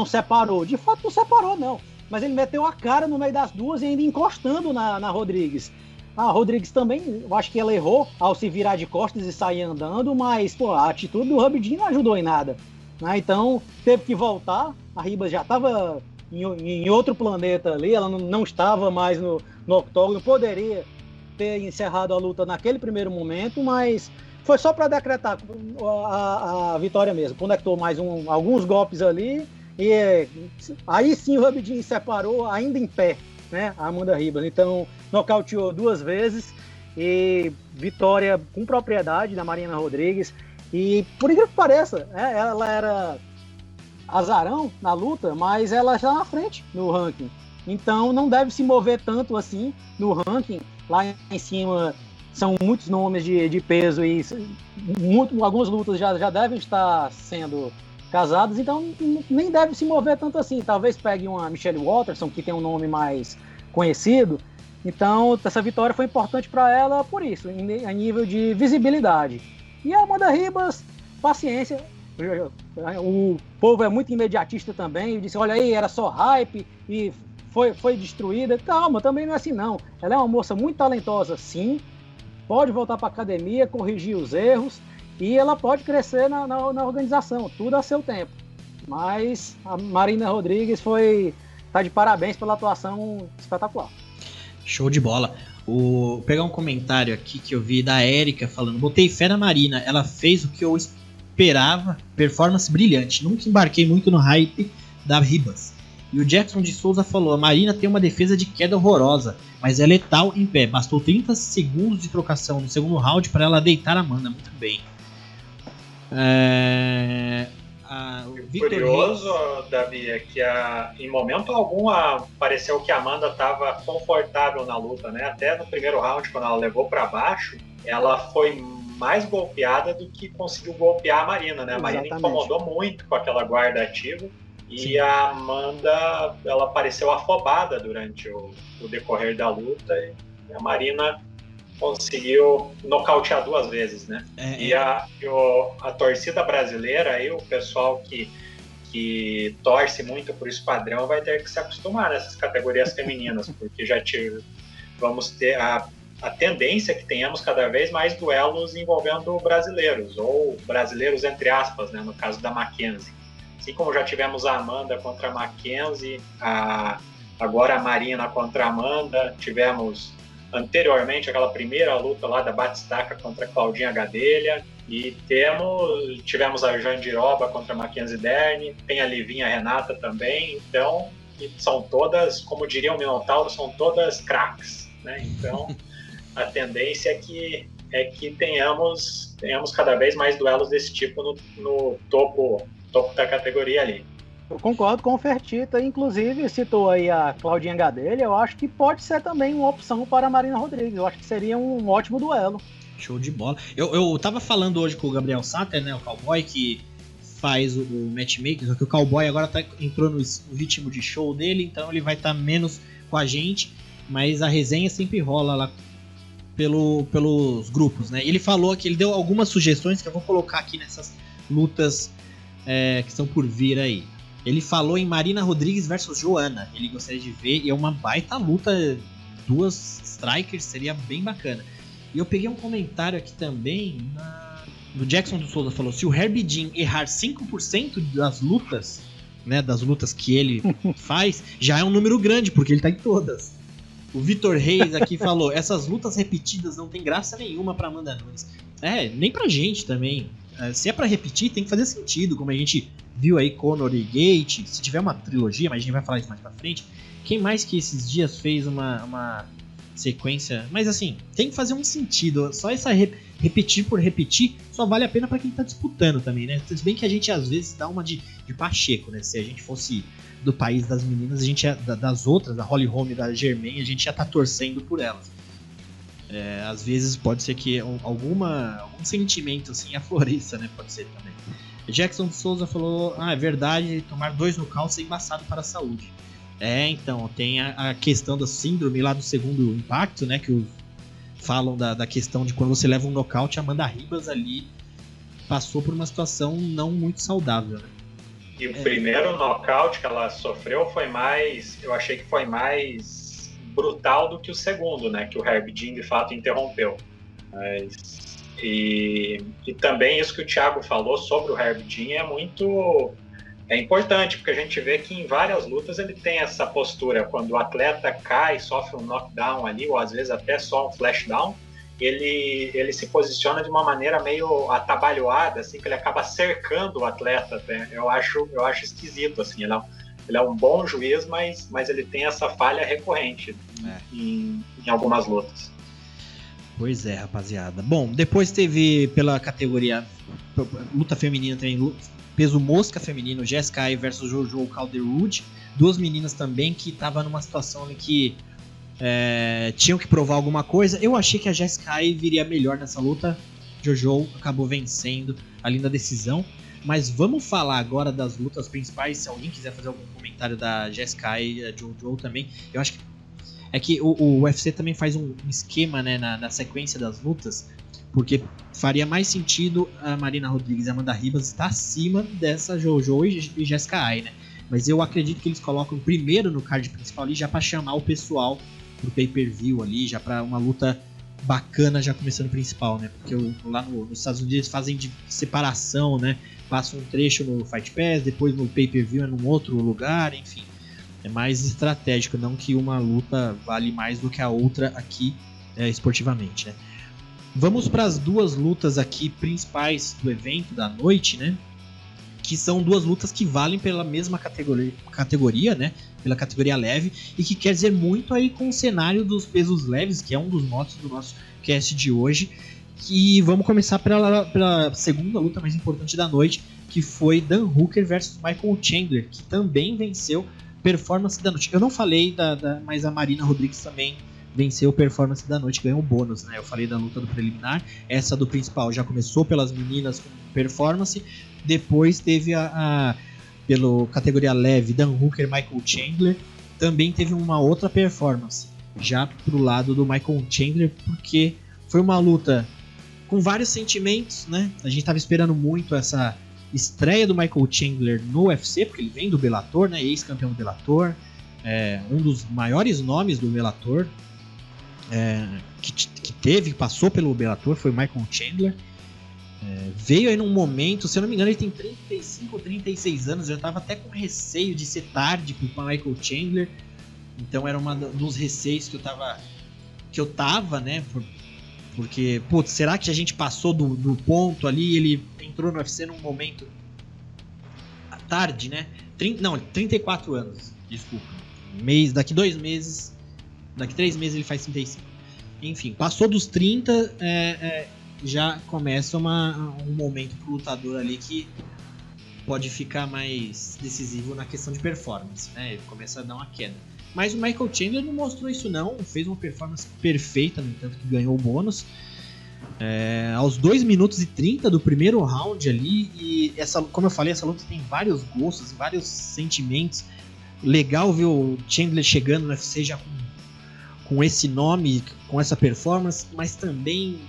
S2: separou. De fato, não separou, não. Mas ele meteu a cara no meio das duas e ainda encostando na Rodrigues. A Rodrigues também, eu acho que ela errou ao se virar de costas e sair andando, mas pô, a atitude do Rubidin não ajudou em nada. Né? Então, teve que voltar. A Ribas já estava em outro planeta ali, ela não estava mais no octógono, poderia ter encerrado a luta naquele primeiro momento, mas foi só para decretar a vitória mesmo. Conectou mais alguns golpes ali e aí sim o Rubidin separou ainda em pé, né, a Amanda Ribas. Então nocauteou 2 vezes e vitória com propriedade da Marina Rodrigues. E por incrível que pareça, ela era azarão na luta, mas ela está na frente no ranking. Então não deve se mover tanto assim no ranking. Lá em cima são muitos nomes de peso e algumas lutas já devem estar sendo casadas, então nem deve se mover tanto assim. Talvez pegue uma Michelle Waterson, que tem um nome mais conhecido. Então essa vitória foi importante para ela por isso, a nível de visibilidade. E a Amanda Ribas, paciência. O povo é muito imediatista também. Disse, olha aí, era só hype e foi destruída. Calma, também não é assim não. Ela é uma moça muito talentosa, sim. Pode voltar para a academia, corrigir os erros e ela pode crescer na organização. Tudo a seu tempo. Mas a Marina Rodrigues tá de parabéns pela atuação espetacular.
S1: Show de bola. Vou pegar um comentário aqui que eu vi da Érica falando: botei fé na Marina, ela fez o que eu esperava, performance brilhante, nunca embarquei muito no hype da Ribas. E o Jackson de Souza falou: a Marina tem uma defesa de queda horrorosa, mas é letal em pé, bastou 30 segundos de trocação no segundo round para ela deitar a Amanda muito bem.
S3: Curioso, Davi, é que em momento algum pareceu que a Amanda estava confortável na luta, né? Até no primeiro round, quando ela levou para baixo, ela foi mais golpeada do que conseguiu golpear a Marina, né? A Marina incomodou muito com aquela guarda ativa e sim, a Amanda, ela pareceu afobada durante o decorrer da luta e a Marina conseguiu nocautear 2 vezes, né? E a torcida brasileira, aí o pessoal que torce muito por esquadrão vai ter que se acostumar nessas categorias femininas, porque vamos ter a tendência que tenhamos cada vez mais duelos envolvendo brasileiros, ou brasileiros entre aspas, né, no caso da Mackenzie. Assim como já tivemos a Amanda contra a Mackenzie, agora a Marina contra a Amanda, tivemos anteriormente aquela primeira luta lá da Batistaca contra a Claudinha Gadelha, e tivemos a Jandiroba contra a Mackenzie Dern, tem a Livinha Renata também, então são todas, como diria o Minotauro, são todas craques, né? Então a tendência é que tenhamos cada vez mais duelos desse tipo no topo da categoria ali.
S2: Eu concordo com o Fertitta, inclusive citou aí a Claudinha Gadelha, eu acho que pode ser também uma opção para a Marina Rodrigues, eu acho que seria um ótimo duelo.
S1: Show de bola. Eu tava falando hoje com o Gabriel Satter, né, o cowboy que faz o matchmaking, só que o cowboy agora entrou no ritmo de show dele, então ele vai estar menos com a gente, mas a resenha sempre rola lá pelos grupos, né? Ele falou que ele deu algumas sugestões que eu vou colocar aqui nessas lutas que estão por vir aí. Ele falou em Marina Rodrigues versus Joana. Ele gostaria de ver, e é uma baita luta, 2 strikers, seria bem bacana. E eu peguei um comentário aqui também do Jackson do Souza, falou: se o Herbie Jean errar 5% das lutas, né, das lutas que ele faz, já é um número grande, porque ele tá em todas. O Vitor Reis aqui falou: essas lutas repetidas não tem graça nenhuma pra Amanda Nunes. Nem pra gente também. Se é pra repetir, tem que fazer sentido, como a gente viu aí Conor e Gate. Se tiver uma trilogia, mas a gente vai falar isso mais pra frente. Quem mais que esses dias fez uma sequência? Mas assim, tem que fazer um sentido. Só essa repetir por repetir só vale a pena pra quem tá disputando também, né? Se bem que a gente às vezes dá uma de Pacheco, né? Se a gente fosse do país das meninas, a gente das outras, da Holly Holm e da Germaine, a gente já tá torcendo por elas. Às vezes pode ser que algum sentimento assim afloresça, né? Pode ser também. Jackson de Souza falou: é verdade, tomar 2 nocautes é embaçado para a saúde. Então, tem a questão da síndrome lá do segundo impacto, né? Que falam da questão de quando você leva um nocaute, a Amanda Ribas ali passou por uma situação não muito saudável, né?
S3: E o primeiro nocaute que ela sofreu foi mais... Eu achei que foi mais brutal do que o segundo, né? Que o Herb Dean, de fato, interrompeu. E também isso que o Thiago falou sobre o Herb Dean é importante, porque a gente vê que em várias lutas ele tem essa postura. Quando o atleta cai, sofre um knockdown ali, ou às vezes até só um flashdown, ele se posiciona de uma maneira meio atabalhoada, assim, que ele acaba cercando o atleta. Né? Eu acho esquisito, assim, ele é um bom juiz, mas ele tem essa falha recorrente em algumas lutas.
S1: Pois é, rapaziada. Bom, depois teve pela categoria luta feminina também, peso mosca feminino, Jessica Ai versus Jojo Calderwood. Duas meninas também que estavam numa situação em que tinham que provar alguma coisa. Eu achei que a Jessica Ai viria melhor nessa luta. Jojo acabou vencendo ali na decisão. Mas vamos falar agora das lutas principais. Se alguém quiser fazer algum comentário da Jessica Ai e da Jojo também. Eu acho que o UFC também faz um esquema, né, na sequência das lutas, porque faria mais sentido a Marina Rodrigues e a Amanda Ribas estar acima dessa Jojo e Jessica Ai, né? Mas eu acredito que eles colocam primeiro no card principal ali já para chamar o pessoal pro pay-per-view ali, já para uma luta bacana já começando o principal, né? Porque lá nos Estados Unidos eles fazem de separação, né? Passa um trecho no Fight Pass, depois no pay-per-view é num outro lugar, enfim. É mais estratégico, não que uma luta vale mais do que a outra aqui esportivamente, né? Vamos para as duas lutas aqui principais do evento da noite, né? Que são duas lutas que valem pela mesma categoria, né? Pela categoria leve, e que quer dizer muito aí com o cenário dos leves, que é um dos motos do nosso cast de hoje. E vamos começar pela segunda luta mais importante da noite, que foi Dan Hooker versus Michael Chandler, que também venceu Performance da noite. Eu não falei mas a Marina Rodrigues também venceu Performance da noite, ganhou um bônus, né? Eu falei da luta do preliminar, essa do principal já começou pelas meninas com Performance, depois teve pela categoria leve Dan Hooker, Michael Chandler, também teve uma outra Performance, já pro lado do Michael Chandler, porque foi uma luta com vários sentimentos, né? A gente tava esperando muito essa estreia do Michael Chandler no UFC, porque ele vem do Bellator, né? Ex-campeão do Bellator, um dos maiores nomes do Bellator, que passou pelo Bellator, foi o Michael Chandler. Veio aí num momento, se eu não me engano, ele tem 35 ou 36 anos, já estava até com receio de ser tarde para o Michael Chandler. Então era um dos receios que eu tava, né? Porque, putz, será que a gente passou do ponto ali? Ele entrou no UFC num momento tarde, né? 34 anos, desculpa. Daqui 2 meses, daqui 3 meses ele faz 35. Enfim, passou dos 30, já começa um momento pro lutador ali que pode ficar mais decisivo na questão de performance, né? Ele começa a dar uma queda. Mas o Michael Chandler não mostrou isso não, fez uma performance perfeita, no entanto que ganhou o bônus. Aos 2 minutos e 30 do primeiro round ali, e como eu falei, essa luta tem vários gostos, vários sentimentos. Legal ver o Chandler chegando no UFC já com esse nome, com essa performance, mas também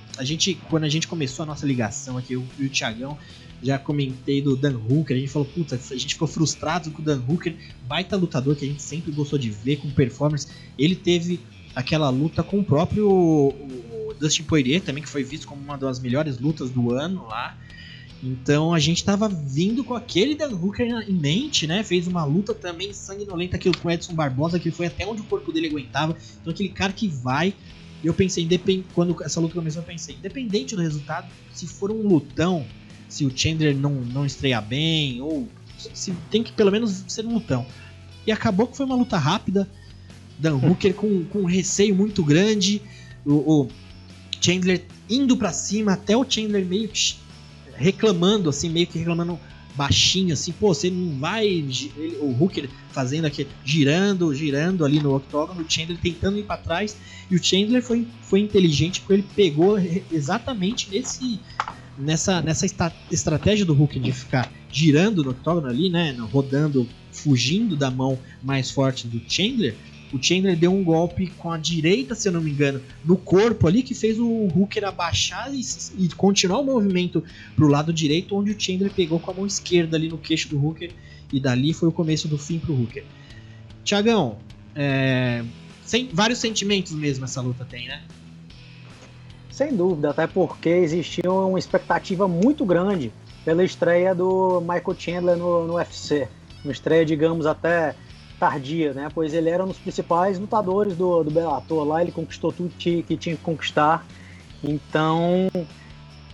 S1: quando a gente começou a nossa ligação aqui, eu e o Thiagão, já comentei do Dan Hooker, a gente falou, puta, a gente ficou frustrado com o Dan Hooker, baita lutador que a gente sempre gostou de ver, com performance. Ele teve aquela luta com o próprio o Dustin Poirier também, que foi visto como uma das melhores lutas do ano lá. Então a gente tava vindo com aquele Dan Hooker em mente, né? Fez uma luta também sanguinolenta aquilo com o Edson Barbosa, que foi até onde o corpo dele aguentava. Então aquele cara que vai... Eu pensei, quando essa luta começou, eu pensei, independente do resultado, se for um lutão, se o Chandler não estrear bem, ou se tem que pelo menos ser um lutão. E acabou que foi uma luta rápida, Dan Hooker com um receio muito grande, o Chandler indo pra cima, até o Chandler meio que reclamando, assim, meio que reclamando baixinho, assim, pô, você não vai... O Hooker fazendo aqui, girando ali no octógono, o Chandler tentando ir pra trás, e o Chandler foi inteligente, porque ele pegou exatamente nessa estratégia do Hooker de ficar girando no octógono ali, né, rodando, fugindo da mão mais forte do Chandler. o Chandler deu um golpe com a direita, se eu não me engano, no corpo ali, que fez o Hooker abaixar e continuar o movimento pro lado direito, onde o Chandler pegou com a mão esquerda ali no queixo do Hooker, e dali foi o começo do fim pro Hooker. Thiagão, vários sentimentos mesmo essa luta tem, né?
S2: Sem dúvida, até porque existia uma expectativa muito grande pela estreia do Michael Chandler no UFC. Uma estreia, digamos, até tardia, né? Pois ele era um dos principais lutadores do Bellator. Lá ele conquistou tudo que tinha que conquistar. Então,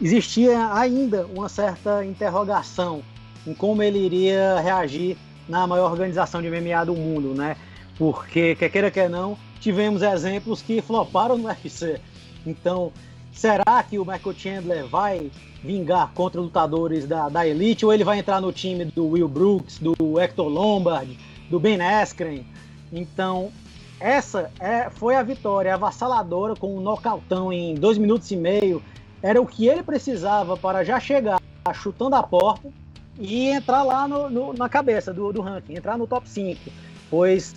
S2: existia ainda uma certa interrogação em como ele iria reagir na maior organização de MMA do mundo, né? Porque, quer queira, quer não, tivemos exemplos que floparam no UFC. Então, será que o Michael Chandler vai vingar contra lutadores da elite, ou ele vai entrar no time do Will Brooks, do Hector Lombard, do Ben Askren? Então, essa foi a vitória avassaladora com um nocautão em 2 minutos e meio. Era o que ele precisava para já chegar chutando a porta e entrar lá na cabeça do ranking, entrar no top 5. Pois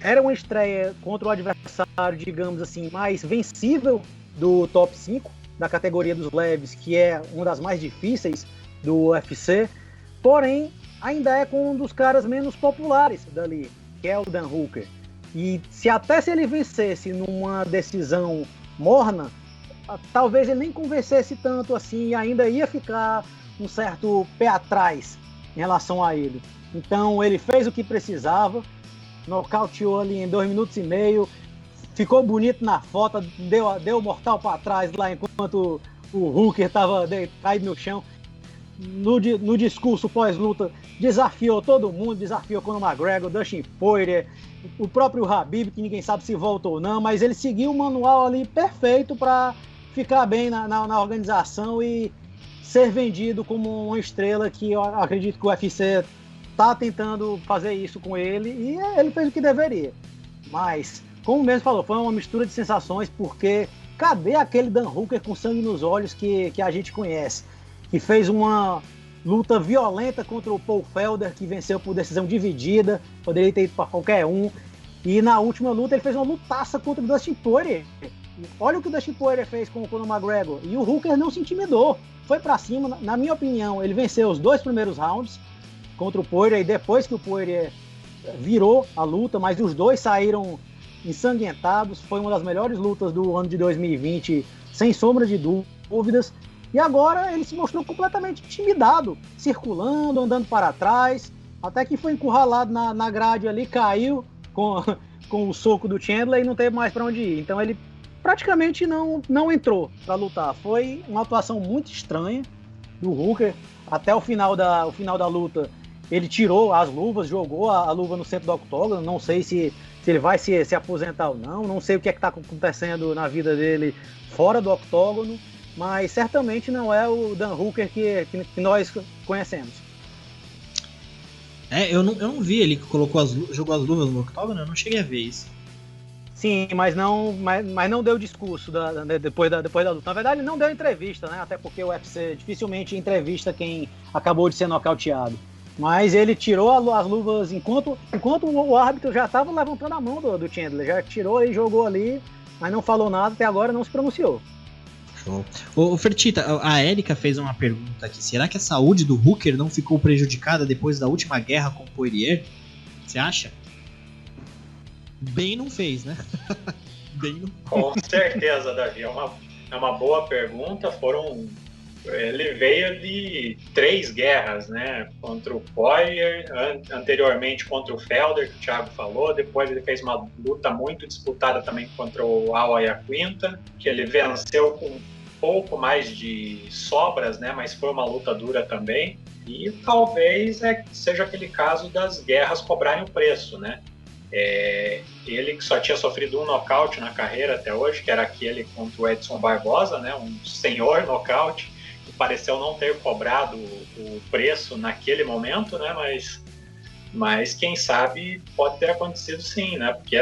S2: era uma estreia contra o adversário, digamos assim, mais vencível do top 5, da categoria dos leves, que é uma das mais difíceis do UFC, porém ainda é com um dos caras menos populares dali, que é o Dan Hooker. E se ele vencesse numa decisão morna, talvez ele nem convencesse tanto assim, e ainda ia ficar um certo pé atrás em relação a ele. Então ele fez o que precisava, nocauteou ali em 2 minutos e meio, ficou bonito na foto, deu o mortal para trás lá enquanto o Hooker estava caído no chão. No discurso pós-luta, desafiou todo mundo, desafiou Conor McGregor, Dustin Poirier, o próprio Khabib, que ninguém sabe se volta ou não, mas ele seguiu o manual ali perfeito para ficar bem na organização e ser vendido como uma estrela, que eu acredito que o UFC está tentando fazer isso com ele, e ele fez o que deveria. Mas, como mesmo falou, foi uma mistura de sensações, porque cadê aquele Dan Hooker com sangue nos olhos que a gente conhece? Que fez uma luta violenta contra o Paul Felder, que venceu por decisão dividida, poderia ter ido para qualquer um. E na última luta ele fez uma lutaça contra o Dustin Poirier. Olha o que o Dustin Poirier fez com o Conor McGregor. E o Hooker não se intimidou, foi para cima. Na minha opinião, ele venceu os 2 primeiros rounds contra o Poirier, e depois que o Poirier virou a luta, mas os dois saíram ensanguentados. Foi uma das melhores lutas do ano de 2020, sem sombra de dúvidas. E agora ele se mostrou completamente intimidado, circulando, andando para trás, até que foi encurralado na grade ali, caiu com o soco do Chandler e não teve mais para onde ir. Então ele praticamente não entrou para lutar. Foi uma atuação muito estranha do Hooker. Até o final da luta, ele tirou as luvas, jogou a luva no centro do octógono. Não sei se ele vai se aposentar ou não sei o que está acontecendo na vida dele fora do octógono, mas certamente não é o Dan Hooker que nós conhecemos.
S1: Eu não vi ele que jogou as luvas no octógono, eu não cheguei a ver isso.
S2: Sim, mas não deu discurso depois da luta. Na verdade, ele não deu entrevista, né? Até porque o UFC dificilmente entrevista quem acabou de ser nocauteado. Mas ele tirou as luvas enquanto o árbitro já estava levantando a mão do Chandler. Já tirou e jogou ali, mas não falou nada, até agora não se pronunciou.
S1: Show. Ô Fertita, a Erika fez uma pergunta aqui. Será que a saúde do Hooker não ficou prejudicada depois da última guerra com o Poirier? Você acha? Bem não fez, né? Bem não.
S3: Com certeza, Davi. É uma boa pergunta. Ele veio de 3 guerras, né? Contra o Poirier, anteriormente contra o Felder, que o Thiago falou. Depois ele fez uma luta muito disputada também contra o Al Iaquinta, que ele venceu com um pouco mais de sobras, né? Mas foi uma luta dura também. E talvez seja aquele caso das guerras cobrarem o preço, né? Ele que só tinha sofrido um nocaute na carreira até hoje, que era aquele contra o Edson Barbosa, né? Um senhor nocaute, que pareceu não ter cobrado o preço naquele momento, né? Mas quem sabe pode ter acontecido sim, né? Porque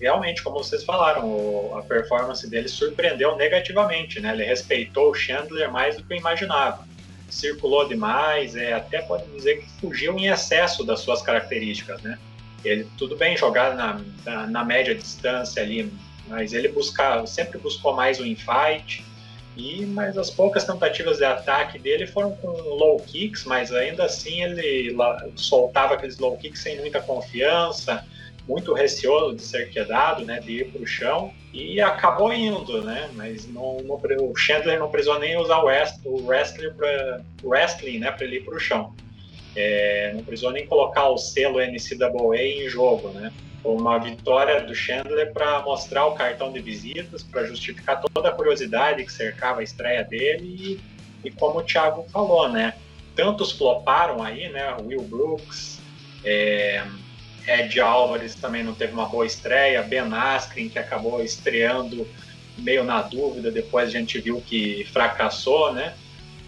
S3: realmente, como vocês falaram, a performance dele surpreendeu negativamente, né? Ele respeitou o Chandler mais do que eu imaginava. Circulou demais, até pode dizer que fugiu em excesso das suas características, né? Ele tudo bem jogar na média distância ali, mas ele sempre buscou mais o infight, mas as poucas tentativas de ataque dele foram com low kicks, mas ainda assim ele soltava aqueles low kicks sem muita confiança, muito receoso de ser quedado, né, de ir para o chão, e acabou indo, né, mas o Chandler não precisou nem usar o wrestling, né, para ele ir para o chão. Não precisou nem colocar o selo NCAA em jogo, né. Foi uma vitória do Chandler para mostrar o cartão de visitas, para justificar toda a curiosidade que cercava a estreia dele, e como o Thiago falou, né, tantos floparam aí, né, Will Brooks, Ed Álvares também não teve uma boa estreia, Ben Askren, que acabou estreando meio na dúvida, depois a gente viu que fracassou, né?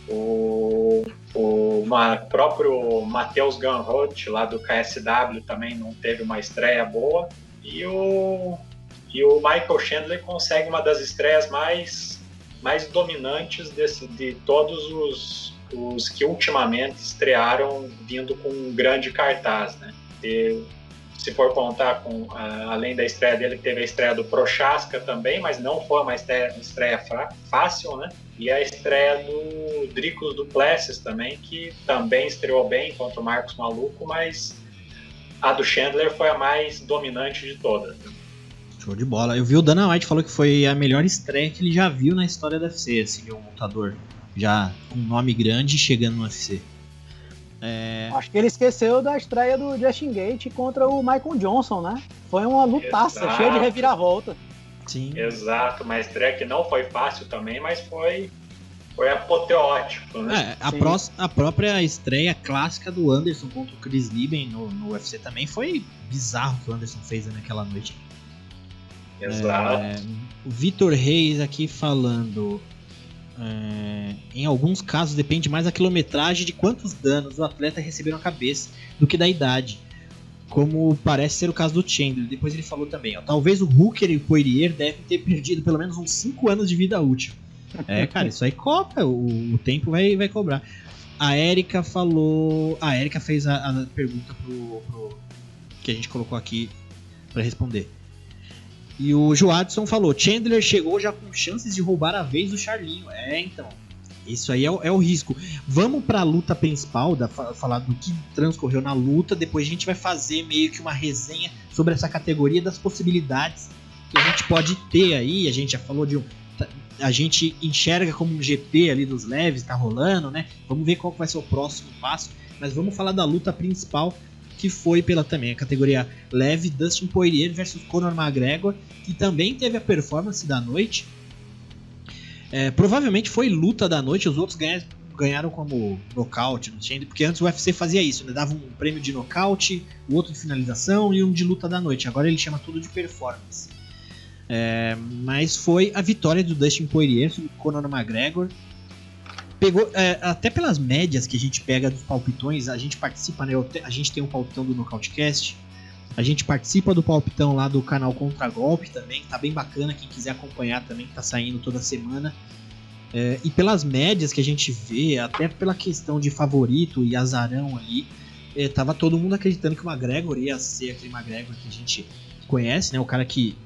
S3: O próprio Matheus Ganhot, lá do KSW, também não teve uma estreia boa, e o Michael Chandler consegue uma das estreias mais dominantes de todos os que ultimamente estrearam vindo com um grande cartaz, né? Se for contar além da estreia dele, teve a estreia do Prochaska também, mas não foi uma estreia fácil, né? E a estreia do Dricus du Plessis também, que também estreou bem contra o Marcos Maluco, mas a do Chandler foi a mais dominante de todas.
S1: Show de bola. Eu vi o Dana White falou que foi a melhor estreia que ele já viu na história do UFC, assim, de um lutador já com um nome grande chegando no UFC.
S2: Acho que ele esqueceu da estreia do Justin Gaethje contra o Michael Johnson, né? Foi uma lutaça, cheia de reviravolta.
S1: Sim.
S3: Exato, uma estreia que não foi fácil também, mas foi apoteótico, né?
S1: A própria estreia clássica do Anderson contra o Chris Lieben no UFC também foi bizarro o que o Anderson fez naquela noite.
S3: Exato.
S1: O Vitor Reis aqui falando... em alguns casos depende mais da quilometragem de quantos danos o atleta recebeu na cabeça do que da idade, como parece ser o caso do Chandler. Depois ele falou também, talvez o Hooker e o Poirier devem ter perdido pelo menos uns 5 anos de vida útil. Cara, isso aí cobra, o tempo vai cobrar. A Erika falou, a Erika fez a pergunta pro que a gente colocou aqui para responder. E o Joadson falou, Chandler chegou já com chances de roubar a vez do Charlinho. Então, isso aí é o risco. Vamos pra luta principal, falar do que transcorreu na luta. Depois a gente vai fazer meio que uma resenha sobre essa categoria das possibilidades que a gente pode ter aí. A gente já falou a gente enxerga como um GP ali dos leves, tá rolando, né? Vamos ver qual vai ser o próximo passo. Mas vamos falar da luta principal, que foi pela também a categoria leve, Dustin Poirier versus Conor McGregor, que também teve a performance da noite. Provavelmente foi luta da noite, os outros ganharam como nocaute, porque antes o UFC fazia isso, né? Dava um prêmio de nocaute, o outro de finalização e um de luta da noite. Agora ele chama tudo de performance. Mas foi a vitória do Dustin Poirier sobre Conor McGregor. Pegou, até pelas médias que a gente pega dos palpitões, a gente participa, né? A gente tem um palpitão do Nocautecast, a gente participa do palpitão lá do canal Contra Golpe também, tá bem bacana, quem quiser acompanhar também, tá saindo toda semana. E pelas médias que a gente vê, até pela questão de favorito e azarão ali, tava todo mundo acreditando que o McGregor ia ser aquele McGregor que a gente conhece, né? O cara que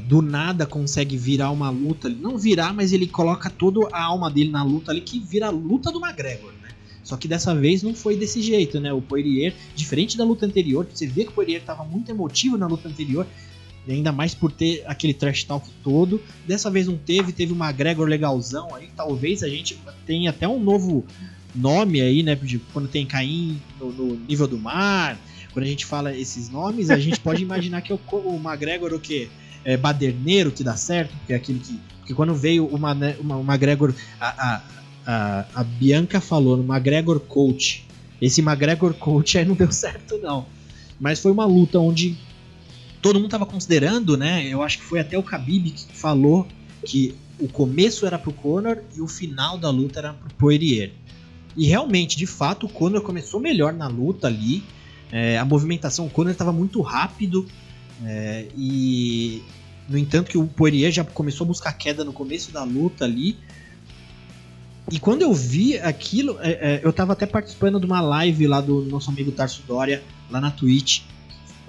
S1: do nada consegue virar uma luta, não virar, mas ele coloca toda a alma dele na luta ali, que vira a luta do McGregor, né? Só que dessa vez não foi desse jeito, né? O Poirier, diferente da luta anterior, você vê que o Poirier estava muito emotivo na luta anterior, ainda mais por ter aquele trash talk todo. Dessa vez não teve o McGregor legalzão aí, talvez a gente tenha até um novo nome aí, né? Quando tem Caim no nível do mar. Quando a gente fala esses nomes, a gente pode imaginar que o McGregor o quê? Baderneiro que dá certo, porque é aquele que... Porque quando veio o McGregor, a Bianca falou no McGregor Coach. Esse McGregor Coach aí não deu certo não. Mas foi uma luta onde todo mundo estava considerando, né? Eu acho que foi até o Khabib que falou que o começo era pro Conor e o final da luta era pro Poirier. E realmente, de fato, o Conor começou melhor na luta ali. A movimentação, o Conor estava muito rápido, e no entanto que o Poirier já começou a buscar queda no começo da luta ali, E quando eu vi aquilo, eu tava até participando de uma live lá do nosso amigo Tarso Doria, lá na Twitch.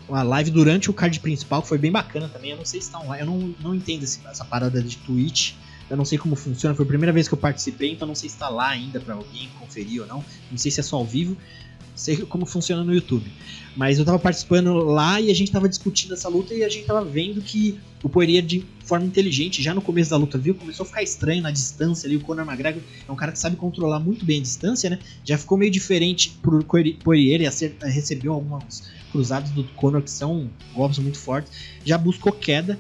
S1: Uma live durante o card principal, que foi bem bacana também. Eu não sei se tá online, eu não entendo essa parada de Twitch. Eu não sei como funciona, foi a primeira vez que eu participei, então não sei se tá lá ainda pra alguém conferir ou não. Não sei se é só ao vivo, sei como funciona no YouTube. Mas eu tava participando lá e a gente tava discutindo essa luta e a gente tava vendo que o Poirier, de forma inteligente, já no começo da luta, começou a ficar estranho na distância ali. O Conor McGregor é um cara que sabe controlar muito bem a distância, né? Já ficou meio diferente pro Poirier e recebeu alguns cruzados do Conor que são golpes muito fortes. Já buscou queda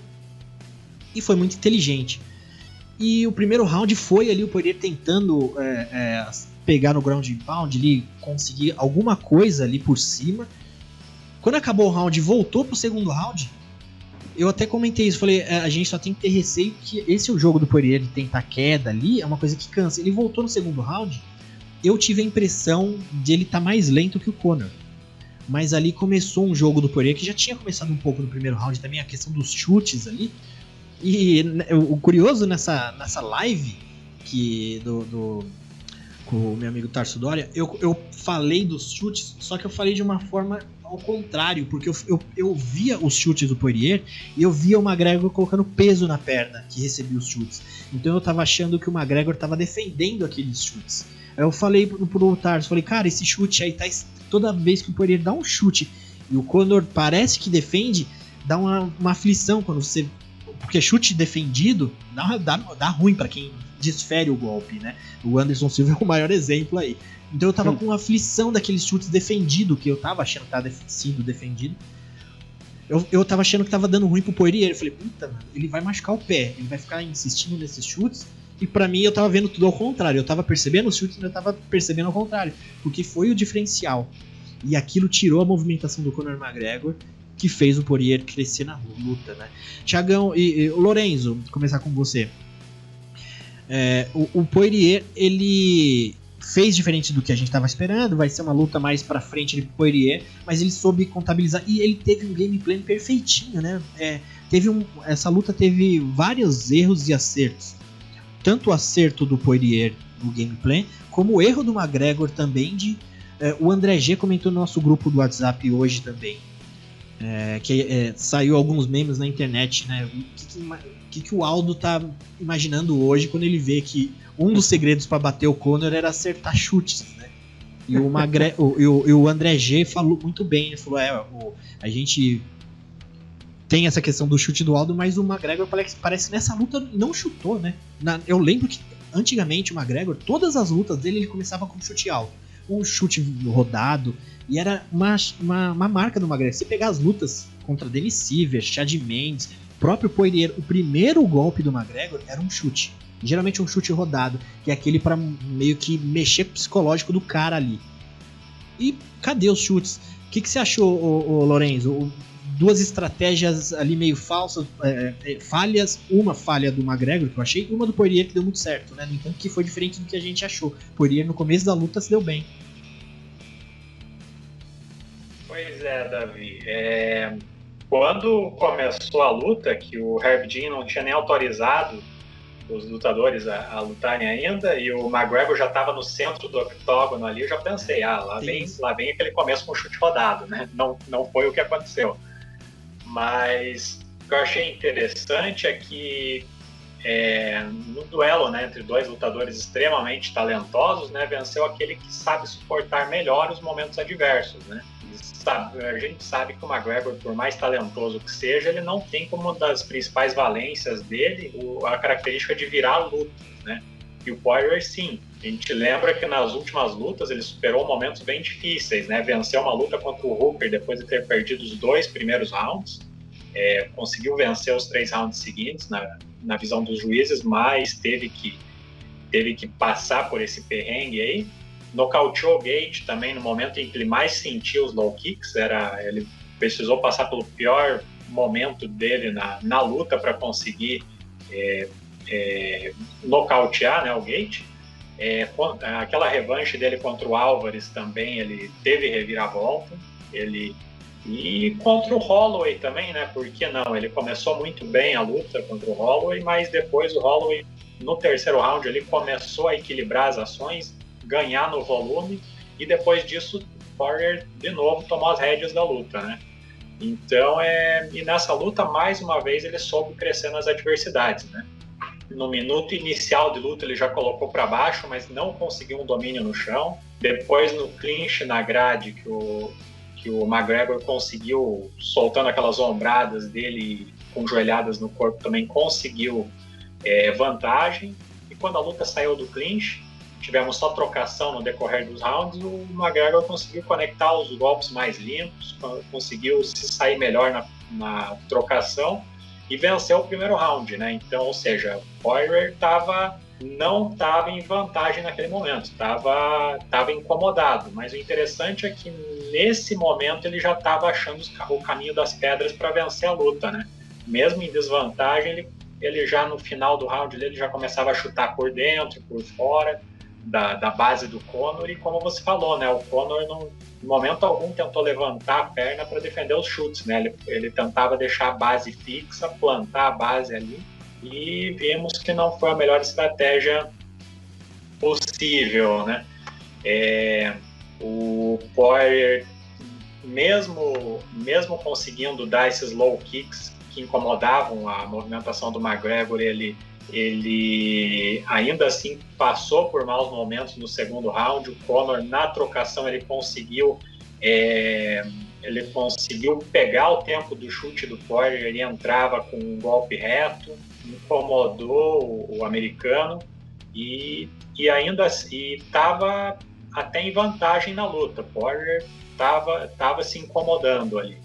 S1: e foi muito inteligente. E o primeiro round foi ali o Poirier tentando pegar no ground and pound ali, conseguir alguma coisa ali por cima. Quando acabou o round e voltou pro segundo round, eu até comentei isso, falei, a gente só tem que ter receio que esse é o jogo do Poirier de tentar queda ali, é uma coisa que cansa. Ele voltou no segundo round, eu tive a impressão de ele estar mais lento que o Conor. Mas ali começou um jogo do Poirier que já tinha começado um pouco no primeiro round também, a questão dos chutes ali. E o curioso nessa live com o meu amigo Tarso Doria, eu falei dos chutes, só que eu falei de uma forma ao contrário, porque eu via os chutes do Poirier e eu via o McGregor colocando peso na perna que recebia os chutes. Então eu tava achando que o McGregor tava defendendo aqueles chutes. Aí eu falei pro Tarso, falei, cara, esse chute aí tá toda vez que o Poirier dá um chute e o Conor parece que defende, dá uma aflição quando você... Porque chute defendido dá ruim pra quem desfere o golpe, né? O Anderson Silva é o maior exemplo aí. Então eu tava com aflição daqueles chutes defendidos, que eu tava achando que tava sendo defendido. Eu tava achando que tava dando ruim pro Poirier. Eu falei, puta, mano, ele vai machucar o pé, ele vai ficar insistindo nesses chutes. E pra mim eu tava vendo tudo ao contrário. Eu tava percebendo os chutes, mas eu tava percebendo ao contrário. Porque foi o diferencial. E aquilo tirou a movimentação do Conor McGregor, que fez o Poirier crescer na luta, né? Thiagão e o Lorenzo, começar com você. O Poirier, ele fez diferente do que a gente estava esperando, vai ser uma luta mais pra frente de Poirier, mas ele soube contabilizar e ele teve um gameplay perfeitinho, né? Essa luta teve vários erros e acertos. Tanto o acerto do Poirier no gameplay, como o erro do McGregor também o André G comentou no nosso grupo do WhatsApp hoje também. Saiu alguns memes na internet, né? O que o Aldo tá imaginando hoje quando ele vê que um dos segredos para bater o Conor era acertar chutes, né? E o André G falou muito bem, ele falou, a gente tem essa questão do chute do Aldo, mas o McGregor parece que nessa luta não chutou, né? Eu lembro que antigamente o McGregor, todas as lutas dele, ele começava com chute alto, um chute rodado, e era uma marca do McGregor. Se pegar as lutas contra Denis Silver, Chad Mendes, próprio Poirier, o primeiro golpe do McGregor era um chute. Geralmente um chute rodado, que é aquele para meio que mexer com o psicológico do cara ali. E cadê os chutes? O que você achou, Lorenzo? Duas estratégias ali meio falsas, falhas. Uma falha do McGregor, que eu achei, e uma do Poirier, que deu muito certo, né? No entanto, que foi diferente do que a gente achou. Poirier, no começo da luta, se deu bem.
S3: Pois é, Davi. Quando começou a luta, que o Herb Dean não tinha nem autorizado os lutadores a lutarem ainda, e o McGregor já estava no centro do octógono ali, eu já pensei, lá vem aquele começo com chute rodado, né? Não foi o que aconteceu. Mas o que eu achei interessante é que no duelo, né, entre dois lutadores extremamente talentosos, né, venceu aquele que sabe suportar melhor os momentos adversos, né? A gente sabe que o McGregor, por mais talentoso que seja, ele não tem como uma das principais valências dele a característica de virar lutas, né? E o Poirier, sim. A gente lembra que nas últimas lutas ele superou momentos bem difíceis, né? Venceu uma luta contra o Hooker depois de ter perdido os 2 primeiros rounds. Conseguiu vencer os 3 rounds seguintes na visão dos juízes, mas teve que passar por esse perrengue aí. Nocauteou o Gate também no momento em que ele mais sentiu os low kicks. Ele precisou passar pelo pior momento dele na luta para conseguir nocautear, né, o Gate. Aquela revanche dele contra o Álvares também, ele teve reviravolta. E contra o Holloway também, né? Por que não? Ele começou muito bem a luta contra o Holloway, mas depois o Holloway no terceiro round ele começou a equilibrar as ações, ganhar no volume, e depois disso Poirier de novo tomou as rédeas da luta, né? Então, e nessa luta, mais uma vez, ele soube crescer nas adversidades, né? No minuto inicial de luta ele já colocou para baixo, mas não conseguiu um domínio no chão. Depois no clinch na grade que o McGregor conseguiu, soltando aquelas ombradas dele com joelhadas no corpo, também conseguiu vantagem. E quando a luta saiu do clinch, tivemos só trocação no decorrer dos rounds, o McGregor conseguiu conectar os golpes mais limpos, conseguiu se sair melhor na trocação e venceu o primeiro round, né? Então, ou seja, o Poirier não estava em vantagem naquele momento, estava incomodado, mas o interessante é que nesse momento ele já estava achando o caminho das pedras para vencer a luta, né? Mesmo em desvantagem, ele já no final do round ele já começava a chutar por dentro, por fora da base do Conor, e como você falou, né, o Conor em momento algum tentou levantar a perna para defender os chutes, né? Ele tentava deixar a base fixa, plantar a base ali, e vimos que não foi a melhor estratégia possível, né? O Poirier, mesmo conseguindo dar esses low kicks que incomodavam a movimentação do McGregor, ele ainda assim passou por maus momentos no segundo round. O Conor, na trocação, ele conseguiu pegar o tempo do chute do Poirier, ele entrava com um golpe reto, incomodou o americano e ainda assim estava até em vantagem na luta. O Poirier estava se incomodando ali,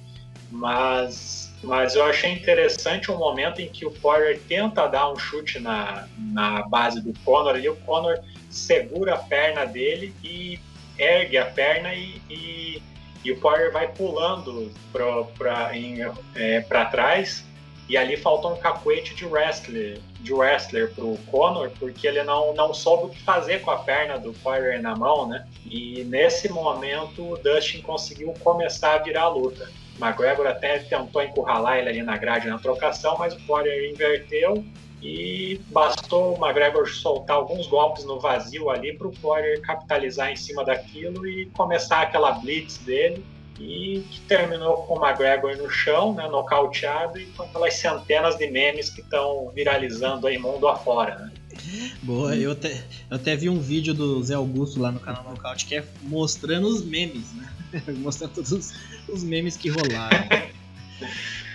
S3: mas eu achei interessante um momento em que o Poirier tenta dar um chute na base do Conor, e o Conor segura a perna dele e ergue a perna, e o Poirier vai pulando para trás, e ali faltou um cacuete de wrestler para o Conor, porque ele não soube o que fazer com a perna do Poirier na mão, né? E nesse momento o Dustin conseguiu começar a virar a luta. McGregor até tentou encurralar ele ali na grade na trocação, mas o Poirier inverteu e bastou o McGregor soltar alguns golpes no vazio ali para o Poirier capitalizar em cima daquilo e começar aquela blitz dele, e que terminou com o McGregor no chão, né, nocauteado, e com aquelas centenas de memes que estão viralizando aí mundo afora, né?
S1: Boa, eu até vi um vídeo do Zé Augusto lá no canal Nocaute que é mostrando os memes, né? Mostrando todos os memes que rolaram.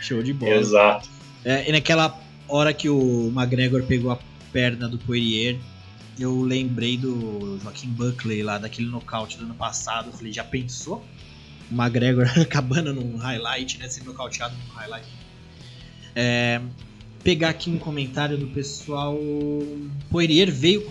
S1: Show de bola.
S3: Exato.
S1: E naquela hora que o McGregor pegou a perna do Poirier, eu lembrei do Joaquim Buckley lá, daquele nocaute do ano passado. Eu falei, já pensou? O McGregor acabando num highlight, né? Sendo nocauteado num highlight. Pegar aqui um comentário do pessoal. Poirier veio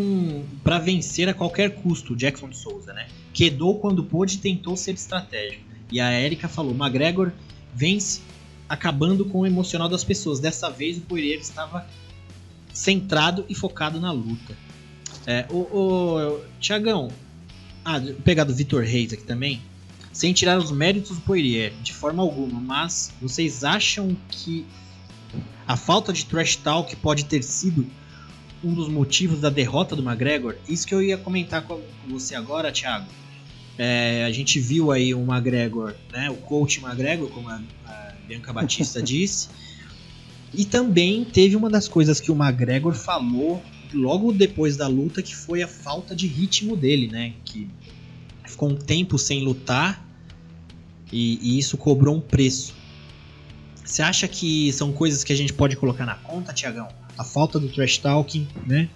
S1: pra vencer a qualquer custo, Jackson de Souza, né? Quedou quando pôde e tentou ser estratégico. E a Erika falou, McGregor vence acabando com o emocional das pessoas. Dessa vez o Poirier estava centrado e focado na luta. Tiagão, pegar do Vitor Reis aqui também, sem tirar os méritos do Poirier, de forma alguma, mas vocês acham que a falta de trash talk pode ter sido um dos motivos da derrota do McGregor? Isso que eu ia comentar com você agora, Thiago. A gente viu aí o McGregor, né, o coach McGregor, como a Bianca Batista disse, e também teve uma das coisas que o McGregor falou logo depois da luta, que foi a falta de ritmo dele, né, que ficou um tempo sem lutar e isso cobrou um preço. Você acha que são coisas que a gente pode colocar na conta, Tiagão? A falta do trash talking, né?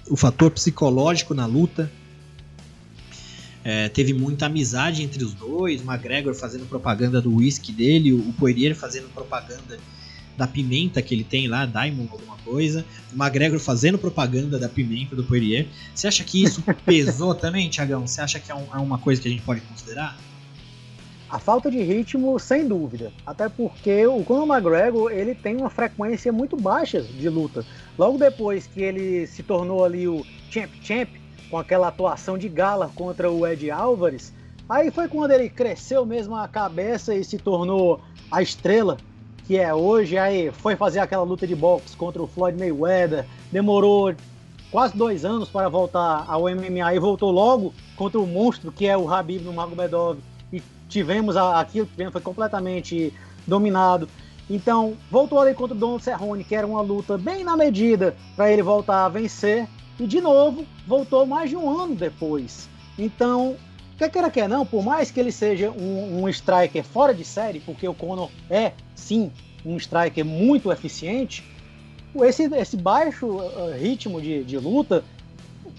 S1: O fator psicológico na luta. Teve muita amizade entre os dois. O McGregor fazendo propaganda do whisky dele, o Poirier fazendo propaganda da pimenta que ele tem lá, Diamond alguma coisa. O McGregor fazendo propaganda da pimenta do Poirier. Você acha que isso pesou também, Tiagão? Você acha que é uma coisa que a gente pode considerar?
S2: A falta de ritmo, sem dúvida. Até porque o Conor McGregor, ele tem uma frequência muito baixa de luta. Logo depois que ele se tornou ali o champ, com aquela atuação de gala contra o Ed Álvares, aí foi quando ele cresceu mesmo a cabeça e se tornou a estrela que é hoje. Aí foi fazer aquela luta de boxe contra o Floyd Mayweather, demorou quase 2 anos para voltar ao MMA e voltou logo contra o monstro que é o Khabib Nurmagomedov, e tivemos aquilo que foi completamente dominado. Então voltou ali contra o Donald Cerrone, que era uma luta bem na medida para ele voltar a vencer, e de novo voltou mais de 1 ano depois. Então, quer queira quer não, por mais que ele seja um striker fora de série, porque o Conor é sim um striker muito eficiente, esse baixo ritmo de luta,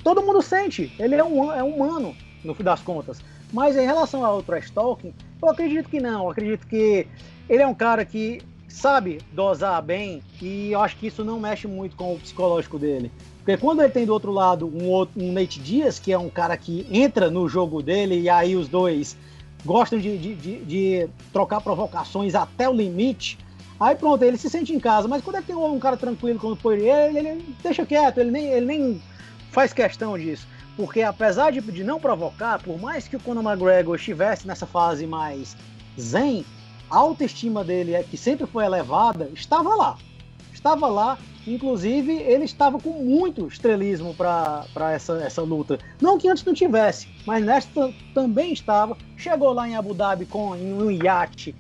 S2: todo mundo sente, ele é humano, no fim das contas. Mas em relação ao trash talking, eu acredito que não, eu acredito que ele é um cara que sabe dosar bem, e eu acho que isso não mexe muito com o psicológico dele. Porque quando ele tem do outro lado um Nate Diaz, que é um cara que entra no jogo dele, e aí os dois gostam de trocar provocações até o limite, aí pronto, ele se sente em casa. Mas quando ele tem um cara tranquilo como o Poirier, ele deixa quieto, ele nem faz questão disso. Porque apesar de não provocar, por mais que o Conor McGregor estivesse nessa fase mais zen, a autoestima dele, que sempre foi elevada, estava lá. Inclusive, ele estava com muito estrelismo para essa luta. Não que antes não tivesse, mas nesta também estava. Chegou lá em Abu Dhabi com um iate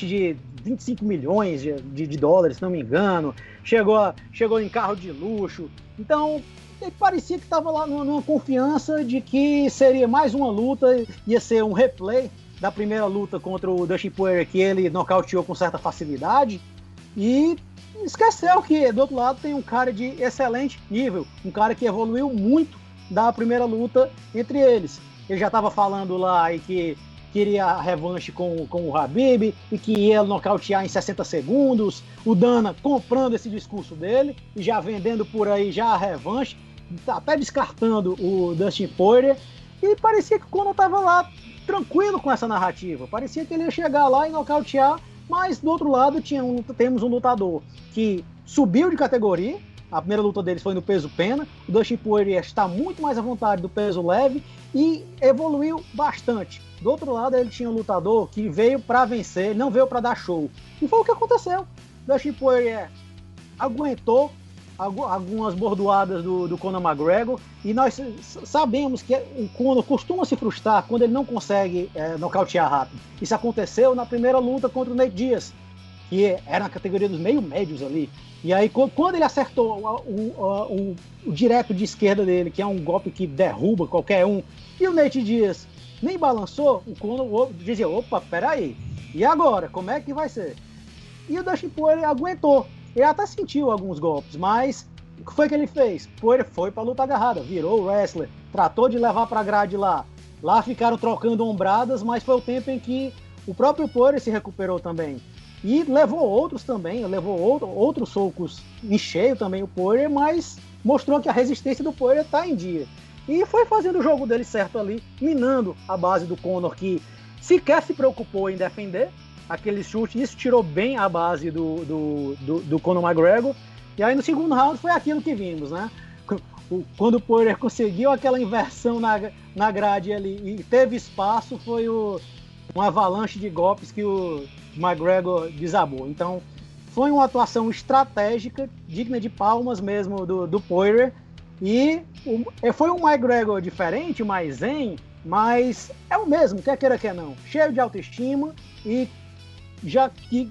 S2: de 25 milhões de dólares, se não me engano. Chegou em carro de luxo. Então, ele parecia que estava lá numa confiança de que seria mais uma luta, ia ser um replay da primeira luta contra o Dustin Poirier, que ele nocauteou com certa facilidade, e esqueceu que do outro lado tem um cara de excelente nível, um cara que evoluiu muito da primeira luta entre eles. Ele já estava falando lá e que queria a revanche com o Khabib e que ia nocautear em 60 segundos, o Dana comprando esse discurso dele e já vendendo por aí já a revanche, até descartando o Dustin Poirier, e parecia que o Conor estava lá tranquilo com essa narrativa, parecia que ele ia chegar lá e nocautear. Mas do outro lado temos um lutador que subiu de categoria. A primeira luta deles foi no peso pena. O Dustin Poirier está muito mais à vontade do peso leve e evoluiu bastante. Do outro lado ele tinha um lutador que veio para vencer, não veio para dar show. E foi o que aconteceu. O Dustin Poirier aguentou algumas bordoadas do Conor McGregor, e nós sabemos que o Conor costuma se frustrar quando ele não consegue nocautear rápido. Isso aconteceu na primeira luta contra o Nate Diaz, que era na categoria dos meio-médios ali. E aí, quando ele acertou o direto de esquerda dele, que é um golpe que derruba qualquer um, e o Nate Diaz nem balançou, o Conor dizia, opa, peraí, e agora? Como é que vai ser? E o Dustin Poirier aguentou. Ele até sentiu alguns golpes, mas o que foi que ele fez? Poirier foi pra luta agarrada, virou o wrestler, tratou de levar pra grade lá. Lá ficaram trocando ombradas, mas foi o tempo em que o próprio Poirier se recuperou também. E levou outros também, levou outros socos em cheio também o Poirier, mas mostrou que a resistência do Poirier tá em dia. E foi fazendo o jogo dele certo ali, minando a base do Conor, que sequer se preocupou em defender aquele chute. Isso tirou bem a base do Conor McGregor. E aí no segundo round foi aquilo que vimos, né? Quando o Poirier conseguiu aquela inversão na grade ali e teve espaço, foi uma avalanche de golpes que o McGregor desabou. Então foi uma atuação estratégica, digna de palmas mesmo do Poirier. E foi um McGregor diferente, mais zen, mas é o mesmo, quer queira, quer não. Cheio de autoestima e já que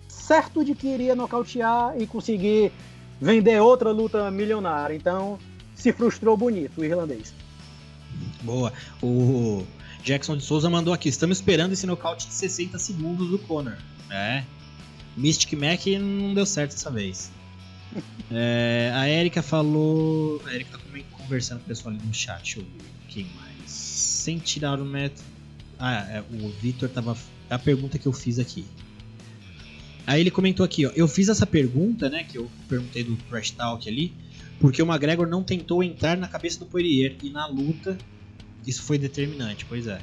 S2: certo de que iria nocautear e conseguir vender outra luta milionária. Então se frustrou bonito o irlandês.
S1: Boa. O Jackson de Souza mandou aqui: estamos esperando esse nocaute de 60 segundos do Conor. Mystic Mac não deu certo dessa vez. A Erika falou. A Erika tá conversando com o pessoal ali no chat. Deixa eu ver quem mais. Sem tirar o método. O Victor tava. A pergunta que eu fiz aqui. Aí ele comentou aqui, ó. Eu fiz essa pergunta, né? Que eu perguntei do Trash Talk ali, porque o McGregor não tentou entrar na cabeça do Poirier. E na luta, isso foi determinante, pois é.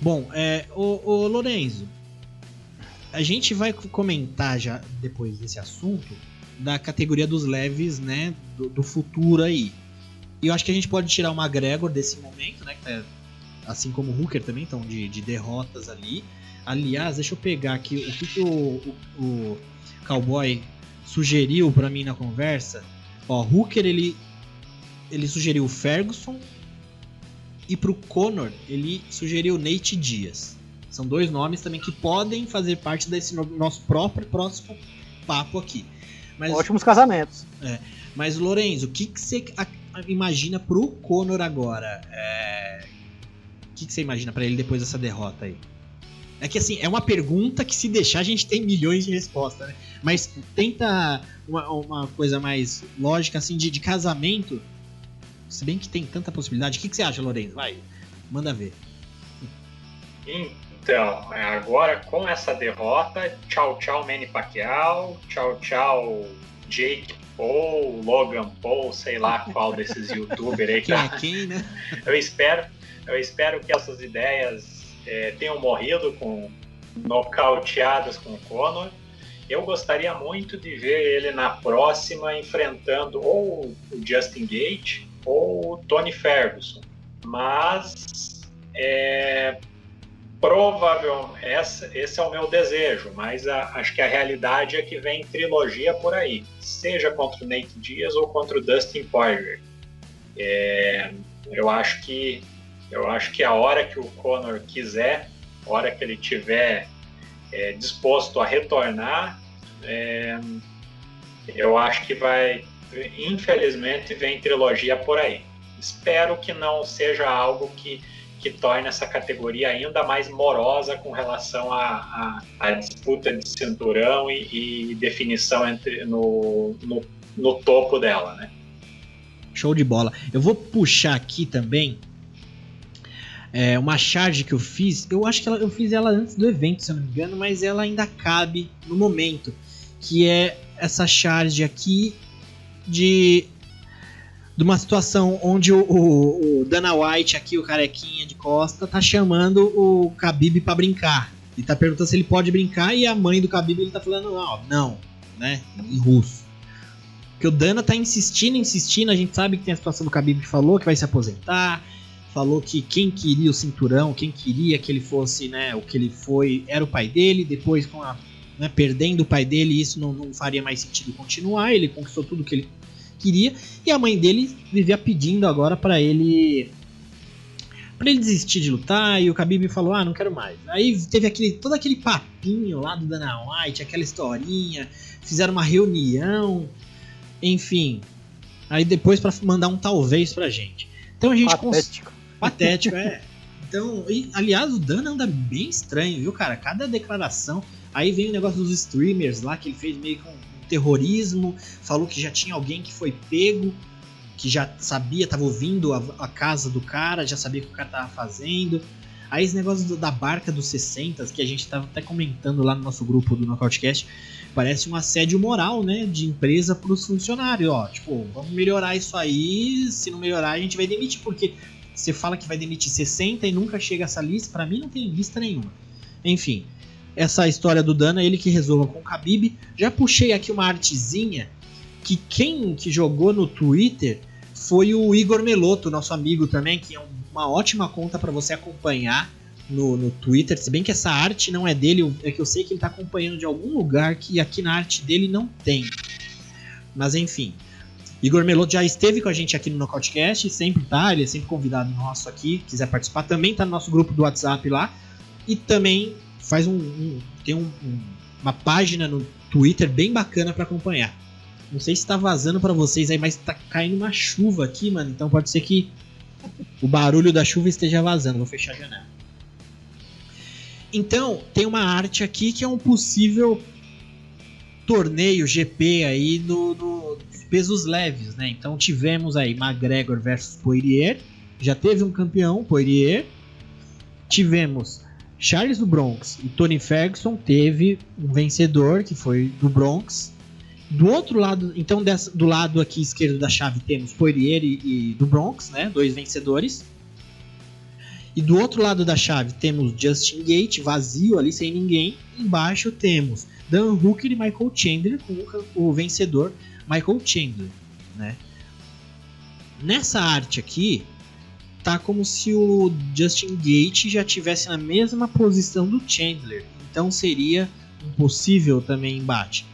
S1: Bom, o Lorenzo, a gente vai comentar já depois desse assunto da categoria dos leves, né? Do futuro aí. E eu acho que a gente pode tirar o McGregor desse momento, né? Que tá, assim como o Hooker também estão de derrotas ali. Aliás, deixa eu pegar aqui o que o Cowboy sugeriu pra mim na conversa. Ó, Hooker, ele ele sugeriu o Ferguson. E pro Conor, ele sugeriu o Nate Diaz. São 2 nomes também que podem fazer parte desse nosso próximo papo aqui. Mas,
S2: ótimos casamentos.
S1: Mas, Lorenzo, o que você imagina pro Conor agora? O que você imagina pra ele depois dessa derrota aí? É que assim, é uma pergunta que se deixar a gente tem milhões de respostas, né? Mas tenta uma coisa mais lógica assim de casamento. Se bem que tem tanta possibilidade. O que você acha, Lorenzo? Vai, manda ver.
S3: Então, agora com essa derrota, tchau, Manny Pacquiao, tchau, Jake Paul, Logan Paul, sei lá qual desses youtubers aí.
S1: Quem é quem, né?
S3: Eu espero que essas ideias tenham morrido nocauteadas com o Conor. Eu gostaria muito de ver ele na próxima enfrentando ou o Justin Gaethje ou o Tony Ferguson, mas provavelmente esse é o meu desejo, mas acho que a realidade é que vem trilogia por aí, seja contra o Nate Diaz ou contra o Dustin Poirier. Eu acho que a hora que o Conor quiser, a hora que ele tiver disposto a retornar, eu acho que vai. Infelizmente vem trilogia por aí. Espero que não seja algo que torne essa categoria ainda mais morosa com relação à disputa de cinturão e definição no topo dela, né?
S1: Show de bola. Eu vou puxar aqui também uma charge que eu fiz. Eu acho que eu fiz ela antes do evento, se eu não me engano, mas ela ainda cabe no momento, que é essa charge aqui de uma situação onde o Dana White aqui, o carequinha de costa, tá chamando o Khabib pra brincar. E tá perguntando se ele pode brincar, e a mãe do Khabib ele tá falando não, né, em russo. Porque o Dana tá insistindo, a gente sabe que tem a situação do Khabib que falou que vai se aposentar, falou que quem queria o cinturão, quem queria que ele fosse, né, o que ele foi, era o pai dele, depois perdendo o pai dele, isso não faria mais sentido continuar, ele conquistou tudo que ele queria, e a mãe dele vivia pedindo agora pra ele desistir de lutar, e o Khabib falou, não quero mais. Aí teve todo aquele papinho lá do Dana White, aquela historinha, fizeram uma reunião, enfim, aí depois pra mandar um talvez pra gente. Então a gente patético, Então, aliás, o Dana anda bem estranho, viu, cara? Cada declaração. Aí vem o negócio dos streamers lá, que ele fez meio com terrorismo, falou que já tinha alguém que foi pego, que já sabia, tava ouvindo a casa do cara, já sabia o que o cara tava fazendo. Aí esse negócio da barca dos 60, que a gente tava até comentando lá no nosso grupo do Nocautecast, parece um assédio moral, né, de empresa pros funcionários, tipo, vamos melhorar isso aí, se não melhorar a gente vai demitir, porque você fala que vai demitir 60 e nunca chega essa lista, pra mim não tem lista nenhuma. Enfim, essa história do Dana, ele que resolva com o Khabib. Já puxei aqui uma artezinha que quem que jogou no Twitter foi o Igor Meloto, nosso amigo também, que é uma ótima conta para você acompanhar no Twitter, se bem que essa arte não é dele, é que eu sei que ele tá acompanhando de algum lugar que aqui na arte dele não tem. Mas enfim, Igor Meloto já esteve com a gente aqui no Nocautecast, sempre tá, ele é sempre convidado nosso aqui, quiser participar, também tá no nosso grupo do WhatsApp lá, e também faz tem uma página no Twitter bem bacana pra acompanhar. Não sei se tá vazando pra vocês aí, mas tá caindo uma chuva aqui, mano. Então pode ser que o barulho da chuva esteja vazando. Vou fechar a janela. Então, tem uma arte aqui que é um possível torneio GP aí dos pesos leves, né? Então tivemos aí McGregor versus Poirier. Já teve um campeão, Poirier. Tivemos Charles do Bronx e Tony Ferguson, teve um vencedor que foi do Bronx. Do outro lado, então do lado aqui esquerdo da chave temos Poirier e do Bronx, né, 2 vencedores. E do outro lado da chave temos Justin Gaethje, vazio ali, sem ninguém. Embaixo temos Dan Hooker e Michael Chandler, com o vencedor Michael Chandler, né. Nessa arte aqui tá como se o Justin Gaethje já tivesse na mesma posição do Chandler. Então seria um possível também embate.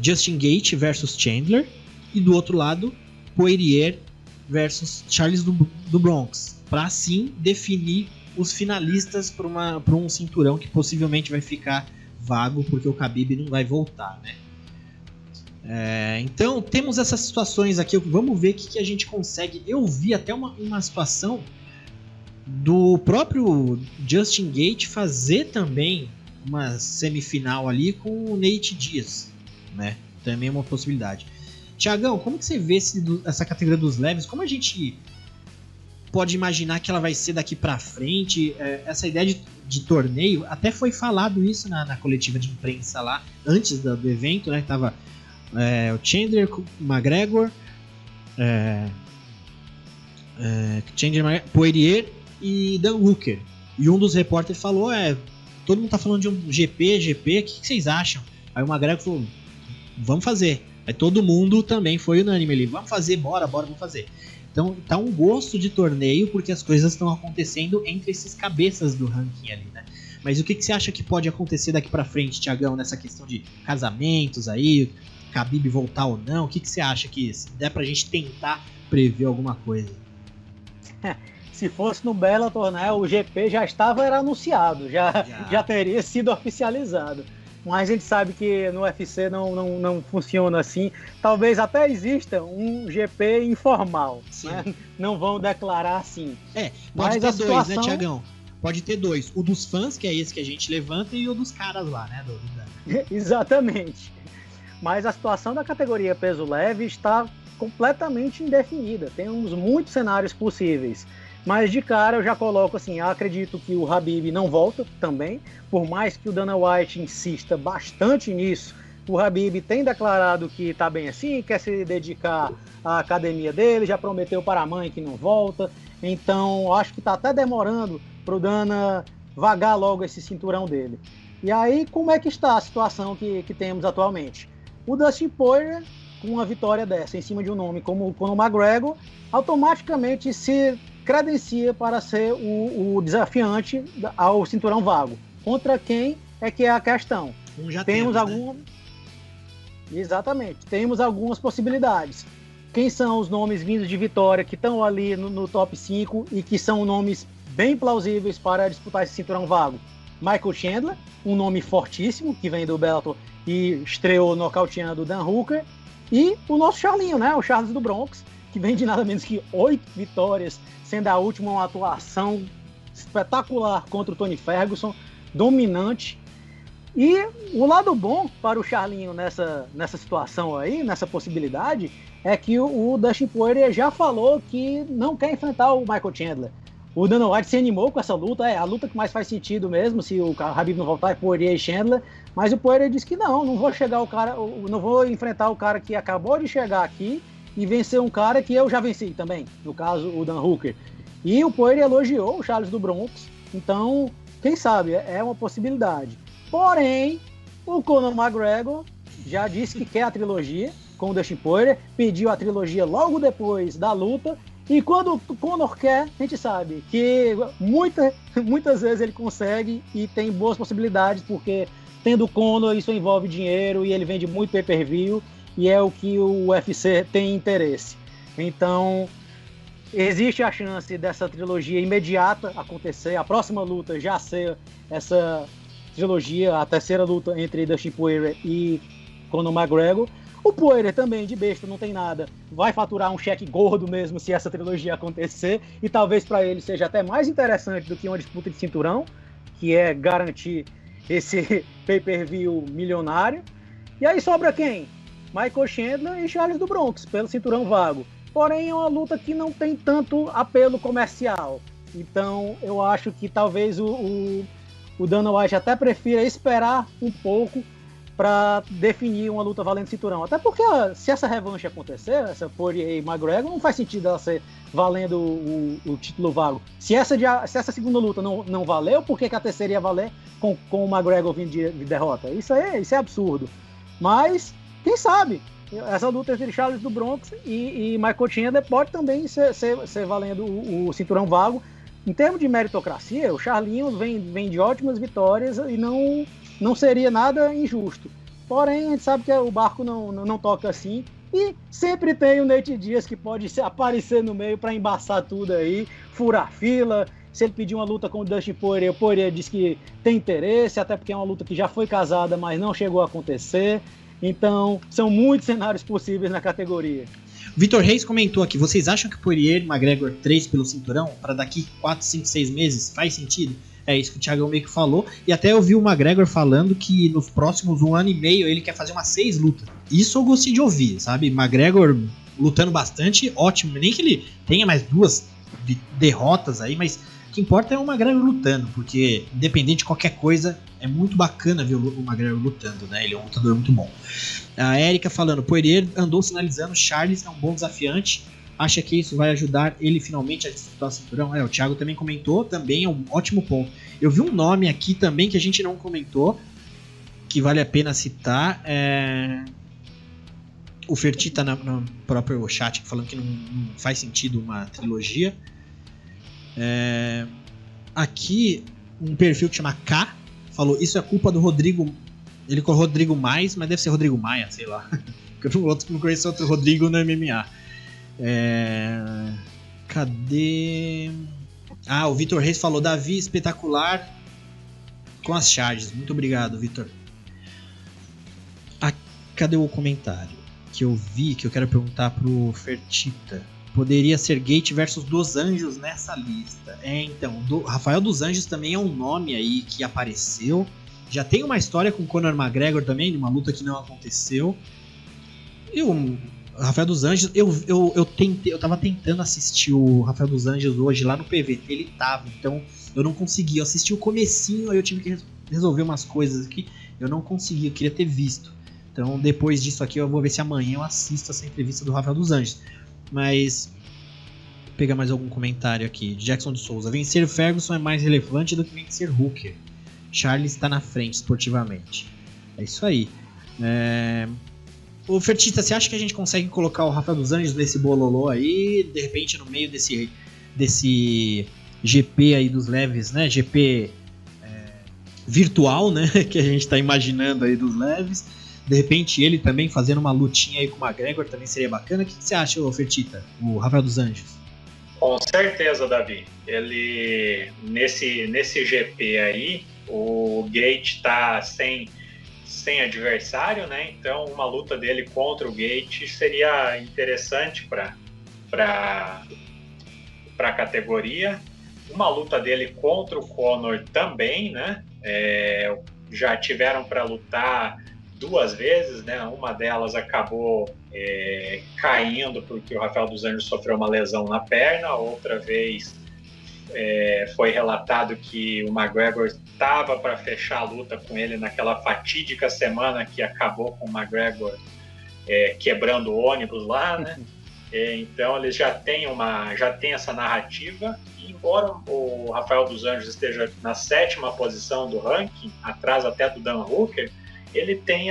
S1: Justin Gaethje versus Chandler. E do outro lado, Poirier versus Charles do Bronx, para assim definir os finalistas para um cinturão que possivelmente vai ficar vago, porque o Khabib não vai voltar, né? Então temos essas situações aqui, vamos ver o que a gente consegue. Eu vi até uma situação do próprio Justin Gaethje fazer também uma semifinal ali com o Nate Diaz, né? Também é uma possibilidade. Tiagão, como que você vê essa categoria dos leves? Como a gente pode imaginar que ela vai ser daqui pra frente? Essa ideia de torneio, até foi falado isso na coletiva de imprensa lá, antes do evento, né? Tava o Chandler, McGregor, Poirier e Dan Hooker. E um dos repórteres falou, todo mundo tá falando de um GP, o que vocês acham? Aí o McGregor falou, vamos fazer. Aí todo mundo também foi unânime ali, vamos fazer, bora, vamos fazer. Então tá um gosto de torneio, porque as coisas estão acontecendo entre esses cabeças do ranking ali, né? Mas o que você acha que pode acontecer daqui pra frente, Tiagão, nessa questão de casamentos aí, Khabib voltar ou não? O que você acha que se der pra gente tentar prever alguma coisa?
S2: Se fosse no Bellator, né, o GP já era anunciado, já teria sido oficializado. Mas a gente sabe que no UFC não funciona assim. Talvez até exista um GP informal, né? Não vão declarar assim.
S1: Pode ter dois, né, Tiagão? Pode ter dois. O dos fãs, que é esse que a gente levanta, e o dos caras lá, né?
S2: Exatamente. Mas a situação da categoria peso leve está completamente indefinida. Temos muitos cenários possíveis. Mas de cara eu já coloco assim, acredito que o Khabib não volta também, por mais que o Dana White insista bastante nisso, o Khabib tem declarado que está bem assim, quer se dedicar à academia dele, já prometeu para a mãe que não volta, então acho que está até demorando para o Dana vagar logo esse cinturão dele. E aí como é que está a situação que temos atualmente? O Dustin Poirier, com uma vitória dessa em cima de um nome como o Conor McGregor, automaticamente se credencia para ser o desafiante ao cinturão vago. Contra quem é que é a questão? Temos algum... né? Exatamente. Temos algumas possibilidades. Quem são os nomes vindos de vitória que estão ali no top 5 e que são nomes bem plausíveis para disputar esse cinturão vago? Michael Chandler, um nome fortíssimo, que vem do Bellator e estreou nocauteando o Dan Hooker. E o nosso Charlinho, né? O Charles do Bronx, que vem de nada menos que 8 vitórias, sendo a última uma atuação espetacular contra o Tony Ferguson, dominante. E o lado bom para o Charlinho nessa situação aí, nessa possibilidade, é que o Dustin Poirier já falou que não quer enfrentar o Michael Chandler. O Dana White se animou com essa luta, a luta que mais faz sentido mesmo, se o Khabib não voltar, é Poirier e Chandler, mas o Poirier disse que não vou enfrentar o cara que acabou de chegar aqui e vencer um cara que eu já venci também, no caso o Dan Hooker. E o Poirier elogiou o Charles do Bronx, então, quem sabe, é uma possibilidade. Porém, o Conor McGregor já disse que quer a trilogia com o Dustin Poirier, pediu a trilogia logo depois da luta, e quando o Conor quer, a gente sabe que muitas vezes ele consegue e tem boas possibilidades, porque tendo o Conor, isso envolve dinheiro e ele vende muito pay-per-view, e é o que o UFC tem interesse. Então, existe a chance dessa trilogia imediata acontecer, a próxima luta já ser essa trilogia, a terceira luta entre Dustin Poirier e Conor McGregor. O Poirier também, de besta, não tem nada, vai faturar um cheque gordo mesmo se essa trilogia acontecer, e talvez para ele seja até mais interessante do que uma disputa de cinturão, que é garantir esse pay-per-view milionário. E aí sobra quem? Michael Chandler e Charles do Bronx, pelo cinturão vago. Porém, é uma luta que não tem tanto apelo comercial. Então, eu acho que talvez o Dana White até prefira esperar um pouco para definir uma luta valendo cinturão. Até porque se essa revanche acontecer, essa Poirier e McGregor, não faz sentido ela ser valendo o título vago. Se essa segunda luta não valeu, por que a terceira ia valer com o McGregor vindo de derrota? Isso é absurdo. Mas, quem sabe, essa luta entre Charles do Bronx e Michael Chandler pode também ser valendo o cinturão vago. Em termos de meritocracia, o Charlinho vem de ótimas vitórias e não seria nada injusto. Porém, a gente sabe que o barco não toca assim, E sempre tem o Nate Diaz que pode aparecer no meio para embaçar tudo aí, furar fila. Se ele pedir uma luta com o Dustin Poirier, o Poirier diz que tem interesse, até porque é uma luta que já foi casada, mas não chegou a acontecer. Então, são muitos cenários possíveis na categoria.
S1: Vitor Reis comentou aqui, vocês acham que o Poirier e McGregor 3 pelo cinturão, para daqui 4, 5, 6 meses, faz sentido? É isso que o Thiago meio que falou. E até eu vi o McGregor falando que nos próximos 1 ano e meio ele quer fazer umas 6 lutas. Isso eu gostei de ouvir, sabe? McGregor lutando bastante, ótimo. Nem que ele tenha mais 2 derrotas aí, mas o que importa é o McGregor lutando, porque independente de qualquer coisa, é muito bacana ver o McGregor lutando, né? Ele é um lutador muito bom. A Erika falando, Poirier andou sinalizando, Charles é um bom desafiante, acha que isso vai ajudar ele finalmente a disputar o cinturão? O Thiago também comentou, também é um ótimo ponto. Eu vi um nome aqui também que a gente não comentou, que vale a pena citar, o Ferti tá no próprio chat falando que não faz sentido uma trilogia. Aqui, um perfil que chama K falou, isso é culpa do Rodrigo, ele colocou Rodrigo Mais, mas deve ser Rodrigo Maia, sei lá, porque eu não conheço outro Rodrigo no MMA. Cadê? O Vitor Reis falou, Davi espetacular com as charges, muito obrigado, Vitor. Cadê o comentário que eu vi, que eu quero perguntar pro Fertita? Poderia ser Gate versus Dos Anjos nessa lista. Então, Rafael Dos Anjos também é um nome aí que apareceu. Já tem uma história com Conor McGregor também, de uma luta que não aconteceu. E o Rafael Dos Anjos, eu tava tentando assistir o Rafael Dos Anjos hoje lá no PVT, ele tava, então eu não consegui. Eu assisti o comecinho, aí eu tive que resolver umas coisas aqui, eu não consegui, eu queria ter visto. Então depois disso aqui eu vou ver se amanhã eu assisto essa entrevista do Rafael Dos Anjos. Mas, vou pegar mais algum comentário aqui. Jackson de Souza. Vencer Ferguson é mais relevante do que vencer Hooker. Charles está na frente esportivamente. É isso aí. Ô Fertita, você acha que a gente consegue colocar o Rafael Dos Anjos nesse bololô aí? De repente no meio desse GP aí dos leves, né? GP virtual, né? Que a gente está imaginando aí dos leves. De repente ele também fazendo uma lutinha aí com o McGregor também seria bacana. O que você acha, Fertita? O Rafael Dos Anjos?
S3: Com certeza, Davi. Ele, nesse GP aí, o Gate tá sem adversário, né? Então uma luta dele contra o Gate seria interessante para a categoria. Uma luta dele contra o Conor também, né? Já tiveram para lutar 2 vezes, né? Uma delas acabou caindo porque o Rafael Dos Anjos sofreu uma lesão na perna, outra vez foi relatado que o McGregor estava para fechar a luta com ele naquela fatídica semana que acabou com o McGregor quebrando o ônibus lá, né? Então eles já têm essa narrativa. E embora o Rafael Dos Anjos esteja na 7ª posição do ranking, atrás até do Dan Hooker, ele tem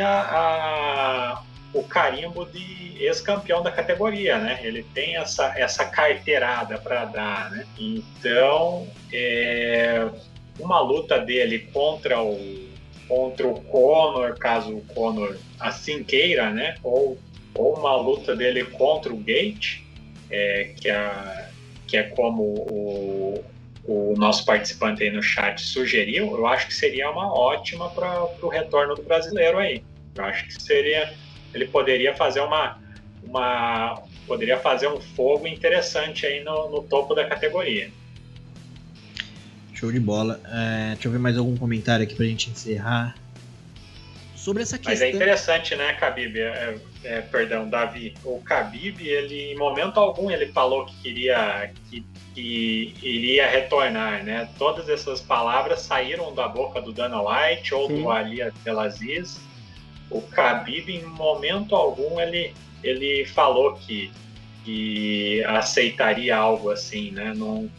S3: o carimbo de ex-campeão da categoria, né? Ele tem essa carteirada para dar, né? Então, uma luta dele contra o Conor, caso o Conor assim queira, né? Ou uma luta dele contra o Gate, que é como o nosso participante aí no chat sugeriu, eu acho que seria uma ótima para o retorno do brasileiro aí. Eu acho que ele poderia fazer poderia fazer um fogo interessante aí no topo da categoria.
S1: Show de bola. Deixa eu ver mais algum comentário aqui pra gente encerrar. Sobre essa questão... Mas
S3: é interessante, né, Khabib? Perdão, Davi. O Khabib, ele, em momento algum, ele falou que iria retornar, né? Todas essas palavras saíram da boca do Dana White ou do Ali Abdelaziz. O Khabib, em momento algum, ele falou que aceitaria algo assim, né? Não,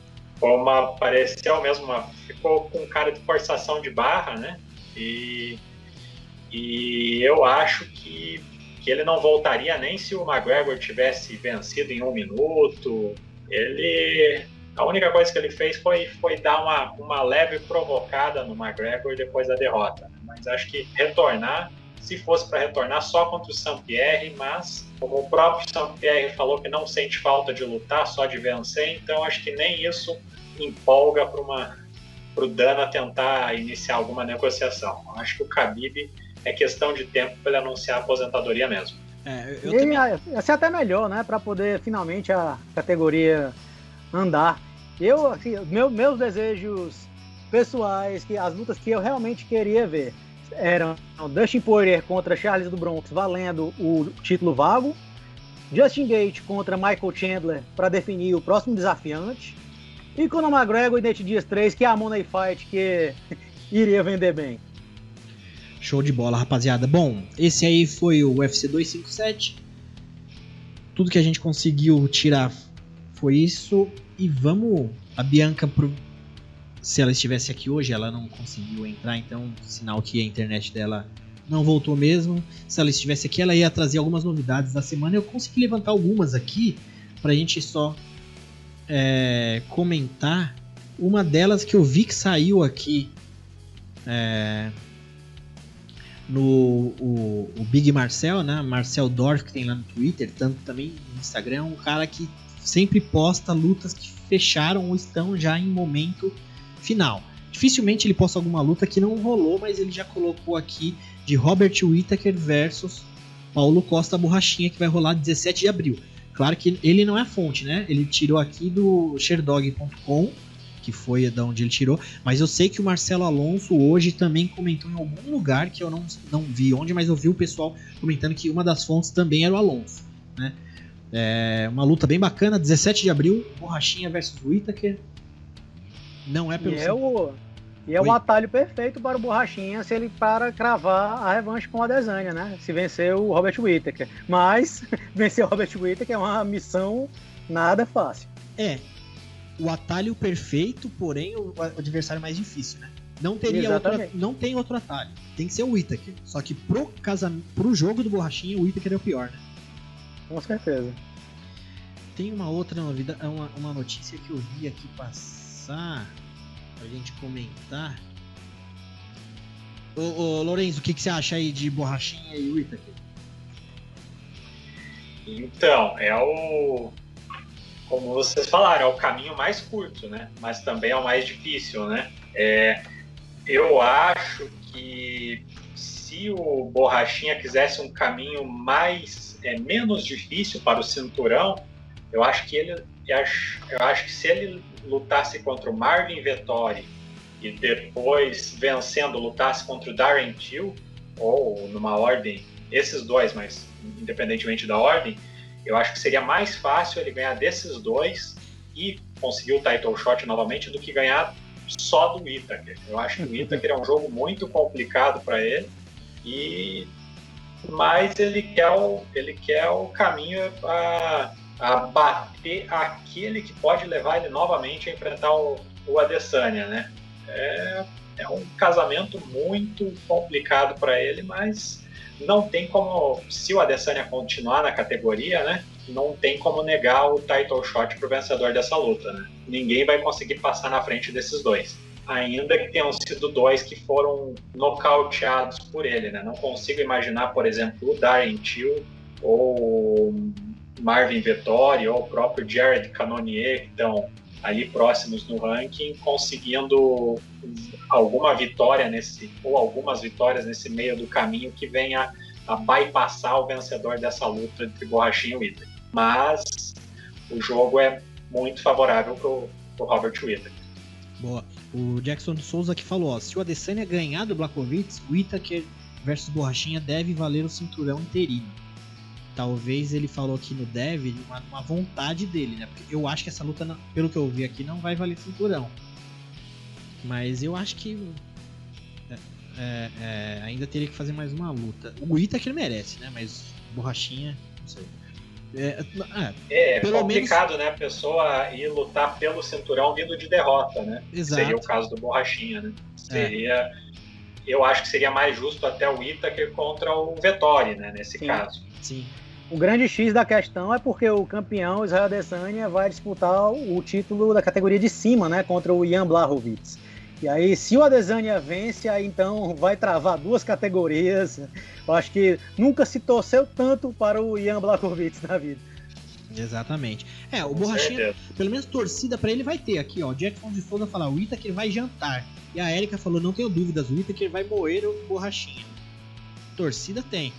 S3: pareceu mesmo ficou com cara de forçação de barra, né? E eu acho que ele não voltaria nem se o McGregor tivesse vencido em 1 minuto. A única coisa que ele fez foi dar uma leve provocada no McGregor depois da derrota. Mas acho que retornar se fosse para retornar só contra o Saint-Pierre, mas como o próprio Saint-Pierre falou que não sente falta de lutar, só de vencer, então acho que nem isso empolga para o Dana tentar iniciar alguma negociação. Acho que o Khabib é questão de tempo para ele anunciar a aposentadoria mesmo.
S2: Ia ser até melhor, né, para poder finalmente a categoria andar. Assim, meus desejos pessoais, as lutas que eu realmente queria ver eram Dustin Poirier contra Charles do Bronx, valendo o título vago, Justin Gaethje contra Michael Chandler para definir o próximo desafiante, e Conor McGregor e Nate Diaz 3, que é a Money Fight que iria vender bem.
S1: Show de bola, rapaziada. Bom, esse aí foi o UFC 257. Tudo que a gente conseguiu tirar foi isso. E vamos... A Bianca, se ela estivesse aqui hoje, ela não conseguiu entrar, então sinal que a internet dela não voltou mesmo. Se ela estivesse aqui, ela ia trazer algumas novidades da semana. Eu consegui levantar algumas aqui pra gente só comentar. Uma delas que eu vi que saiu aqui o Big Marcel, né? Marcel Dorf, que tem lá no Twitter, tanto também no Instagram, um cara que sempre posta lutas que fecharam ou estão já em momento final. Dificilmente ele posta alguma luta que não rolou, mas ele já colocou aqui de Robert Whittaker versus Paulo Costa Borrachinha, que vai rolar 17 de abril. Claro que ele não é a fonte, né? Ele tirou aqui do Sherdog.com, que foi da onde ele tirou, mas eu sei que o Marcelo Alonso hoje também comentou em algum lugar que eu não vi onde, mas eu vi o pessoal comentando que uma das fontes também era o Alonso, né? Uma luta bem bacana, 17 de abril, Borrachinha versus Whittaker. Não é pelo...
S2: E é o atalho perfeito para o Borrachinha se ele para cravar a revanche com a Adesanya, né? Se vencer o Robert Whittaker. Mas vencer o Robert Whittaker é uma missão nada fácil.
S1: O atalho perfeito, porém o adversário mais difícil, né? Não tem outro atalho. Tem que ser o Whittaker. Só que pro jogo do Borrachinha, o Whittaker é o pior, né?
S2: Com certeza.
S1: Tem uma outra novidade, uma notícia que eu vi aqui passar pra gente comentar. Ô Lourenço, o que você acha aí de Borrachinha e Whittaker?
S3: Então, como vocês falaram, é o caminho mais curto, né? Mas também é o mais difícil, né? Eu acho que se o Borrachinha quisesse um caminho menos difícil para o cinturão, eu acho que se ele lutasse contra o Marvin Vettori e depois vencendo lutasse contra o Darren Till, ou numa ordem, esses dois, mas independentemente da ordem, eu acho que seria mais fácil ele ganhar desses dois e conseguir o title shot novamente do que ganhar só do Whittaker. Eu acho que o Whittaker é um jogo muito complicado para ele, mas ele quer o caminho a bater aquele que pode levar ele novamente a enfrentar o Adesanya, né? É um casamento muito complicado para ele, mas não tem como, se o Adesanya continuar na categoria, né? Não tem como negar o title shot pro vencedor dessa luta, né? Ninguém vai conseguir passar na frente desses dois. Ainda que tenham sido dois que foram nocauteados por ele, né? Não consigo imaginar, por exemplo, o Darren Till ou Marvin Vettori ou o próprio Jared Cannonier, que estão ali próximos no ranking, conseguindo alguma vitória ou algumas vitórias nesse meio do caminho que venha a bypassar o vencedor dessa luta entre Borrachinha e Whittaker. Mas o jogo é muito favorável pro Robert Whittaker.
S1: Boa. O Jackson Souza que falou, se o Adesanya ganhar do Blachowicz, Whittaker versus Borrachinha deve valer o cinturão interino. Talvez ele falou aqui no deve uma vontade dele, né? Porque eu acho que essa luta, pelo que eu vi aqui, não vai valer cinturão. Mas eu acho que ainda teria que fazer mais uma luta. O Whittaker merece, né? Mas Borrachinha, não sei.
S3: Pelo complicado, menos... né? A pessoa ir lutar pelo cinturão vindo de derrota, né?
S1: Exato.
S3: Seria o caso do Borrachinha, né? Eu acho que seria mais justo até o Whittaker contra o Vettori, né? Nesse caso.
S1: Sim.
S2: O grande X da questão é porque o campeão Israel Adesanya vai disputar o título da categoria de cima, né? Contra o Jan Blachowicz. E aí, se o Adesanya vence, aí então vai travar duas categorias. Eu acho que nunca se torceu tanto para o Jan Blachowicz na vida.
S1: Exatamente. O Borrachinha, pelo menos torcida pra ele vai ter aqui, ó. O Jackson de Souza fala, o Whittaker vai jantar. E a Erika falou, não tenho dúvidas, o Whittaker vai moer o Borrachinha. Torcida tem.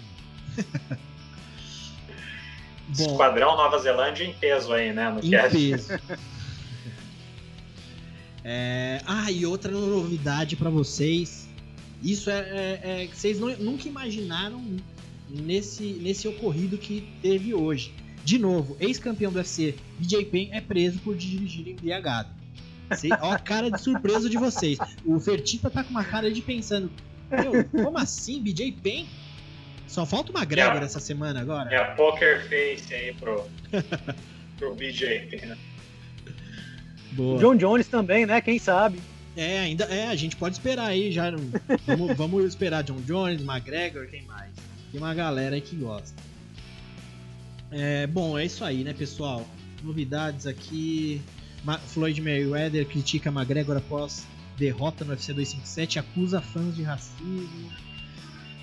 S3: Bom, Esquadrão Nova Zelândia em peso aí, né? No
S1: peso. E outra novidade pra vocês. Isso que vocês nunca imaginaram nesse ocorrido que teve hoje. De novo, ex-campeão do UFC, BJ Penn é preso por dirigir embriagado. Olha a cara de surpresa de vocês. O Fertitta tá com uma cara de pensando, como assim, BJ Penn? Só falta uma McGregor essa semana agora.
S3: É a poker face aí pro BJ Penn, né?
S2: Boa. John Jones também, né? Quem sabe?
S1: A gente pode esperar aí já. Vamos esperar John Jones, McGregor, quem mais? Tem uma galera aí que gosta. Bom, é isso aí, né, pessoal? Novidades aqui. Floyd Mayweather critica McGregor após derrota no UFC 257 e acusa fãs de racismo.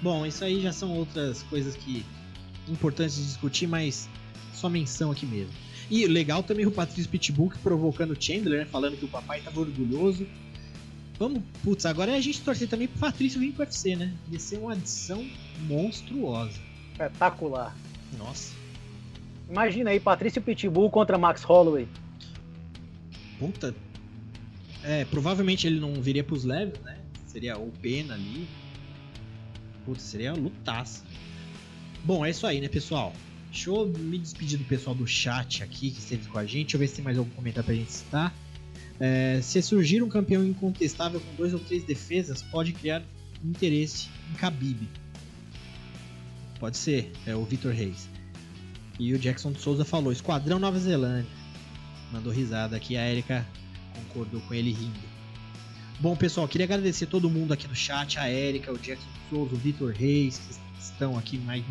S1: Bom, isso aí já são outras coisas que importantes de discutir, mas só menção aqui mesmo. E legal também o Patrício Pitbull provocando o Chandler, né, falando que o papai tava orgulhoso. Agora é a gente torcer também pro Patrício vir pro UFC, né? Ia ser uma adição monstruosa.
S2: Espetacular.
S1: Nossa.
S2: Imagina aí, Patrício Pitbull contra Max Holloway.
S1: Puta. Provavelmente ele não viria pros leves, né? Seria o Pena ali. Putz, seria lutaça. Bom, é isso aí, né, pessoal? Deixa eu me despedir do pessoal do chat aqui que esteve com a gente. Deixa eu ver se tem mais algum comentário pra gente citar. Se surgir um campeão incontestável com 2 ou 3 defesas, pode criar interesse em Khabib. Pode ser, o Vitor Reis. E o Jackson de Souza falou, Esquadrão Nova Zelândia. Mandou risada aqui, a Erika concordou com ele rindo. Bom, pessoal, queria agradecer todo mundo aqui do chat, a Erika, o Jackson de Souza, o Vitor Reis, que estão aqui mais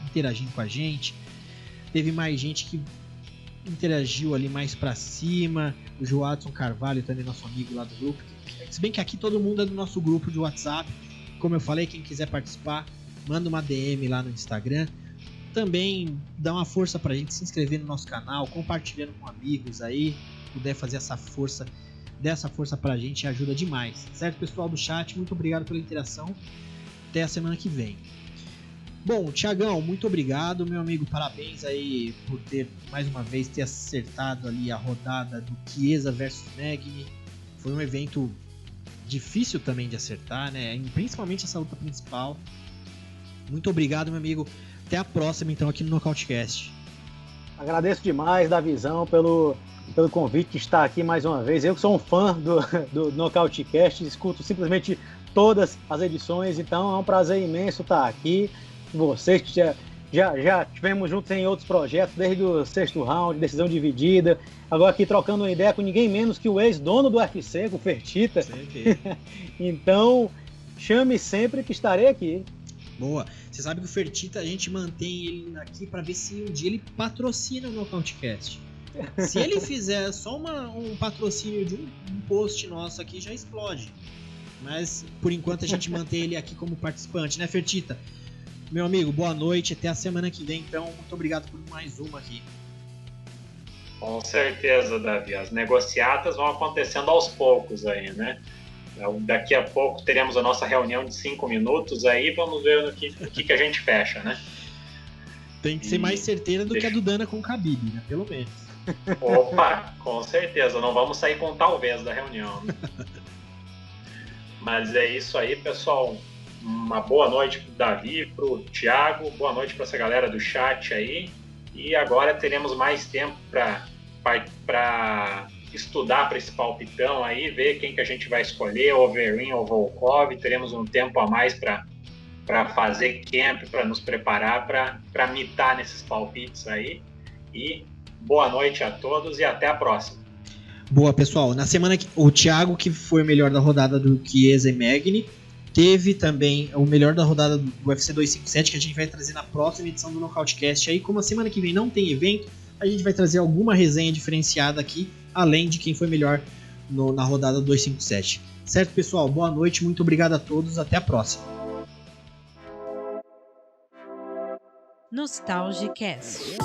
S1: interagindo com a gente. Teve mais gente que interagiu ali mais pra cima, o Joadson Carvalho, também nosso amigo lá do grupo. Se bem que aqui todo mundo é do nosso grupo de WhatsApp. Como eu falei, quem quiser participar, manda uma DM lá no Instagram. Também dá uma força pra gente, se inscrever no nosso canal, compartilhando com amigos aí, puder fazer essa força, dessa força pra gente, ajuda demais. Certo, pessoal do chat? Muito obrigado pela interação. Até a semana que vem. Bom, Thiagão, muito obrigado, meu amigo, parabéns aí por ter, mais uma vez, ter acertado ali a rodada do Chiesa versus Magny. Foi um evento difícil também de acertar, né? Principalmente essa luta principal. Muito obrigado, meu amigo. Até a próxima, então, aqui no Nocautecast.
S2: Agradeço demais, Davizão, pelo convite de estar aqui mais uma vez. Eu que sou um fã do Nocautecast, escuto simplesmente todas as edições, então é um prazer imenso estar aqui com vocês, que já tivemos juntos em outros projetos, desde o 6º round, decisão dividida, agora aqui trocando uma ideia com ninguém menos que o ex-dono do UFC, com o Fertitta. Então, chame sempre que estarei aqui.
S1: Boa. Você sabe que o Fertitta, a gente mantém ele aqui para ver se um dia ele patrocina o Nocautecast. Se ele fizer só um patrocínio de um post nosso aqui, já explode. Mas, por enquanto, a gente mantém ele aqui como participante, né, Fertitta? Meu amigo, boa noite. Até a semana que vem, então. Muito obrigado por mais uma aqui.
S3: Com certeza, Davi. As negociatas vão acontecendo aos poucos aí, né? Daqui a pouco teremos a nossa reunião de 5 minutos aí, vamos ver o que a gente fecha, né?
S1: Tem que ser mais certeira do que a do Dana com o Khabib, né? Pelo menos.
S3: Opa, com certeza. Não vamos sair com talvez da reunião. Mas é isso aí, pessoal. Uma boa noite pro Davi, pro Thiago, boa noite para essa galera do chat aí. E agora teremos mais tempo para estudar para esse palpitão aí, ver quem que a gente vai escolher, Overeem ou Volkov. Teremos um tempo a mais para fazer camp, para nos preparar para mitar nesses palpites aí. E boa noite a todos e até a próxima.
S1: Boa, pessoal. Na semana que o Thiago, que foi o melhor da rodada do Chiesa e Magny, teve também o melhor da rodada do UFC 257, que a gente vai trazer na próxima edição do Nocautecast. Aí, como a semana que vem não tem evento, a gente vai trazer alguma resenha diferenciada aqui, além de quem foi melhor na rodada 257. Certo, pessoal? Boa noite, muito obrigado a todos, até a próxima.
S4: Nostalgicast.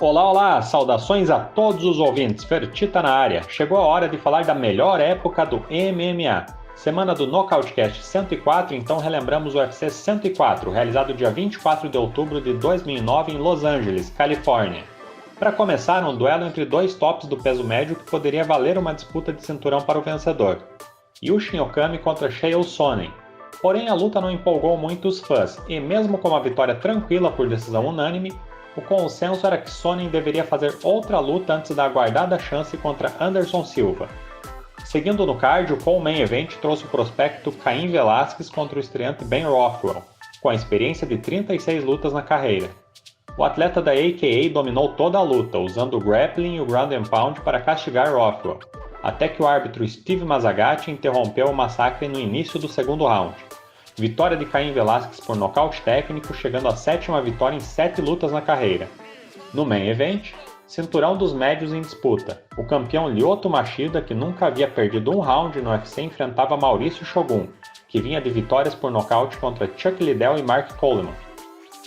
S5: Olá, saudações a todos os ouvintes, Fertita na área. Chegou a hora de falar da melhor época do MMA. Semana do Nocautecast 104, então relembramos o UFC 104, realizado dia 24 de outubro de 2009 em Los Angeles, Califórnia. Para começar, um duelo entre dois tops do peso médio que poderia valer uma disputa de cinturão para o vencedor. Yushin Okami contra Chael Sonnen. Porém, a luta não empolgou muito os fãs, e mesmo com uma vitória tranquila por decisão unânime, o consenso era que Sonnen deveria fazer outra luta antes da aguardada chance contra Anderson Silva. Seguindo no card, o co-main event trouxe o prospecto Cain Velasquez contra o estreante Ben Rothwell, com a experiência de 36 lutas na carreira. O atleta da AKA dominou toda a luta, usando o grappling e o ground and pound para castigar Rothwell, até que o árbitro Steve Mazzagatti interrompeu o massacre no início do segundo round. Vitória de Cain Velasquez por nocaute técnico, chegando à 7ª vitória em 7 lutas na carreira. No main event, cinturão dos médios em disputa. O campeão Lyoto Machida, que nunca havia perdido um round no UFC, enfrentava Maurício Shogun, que vinha de vitórias por nocaute contra Chuck Liddell e Mark Coleman.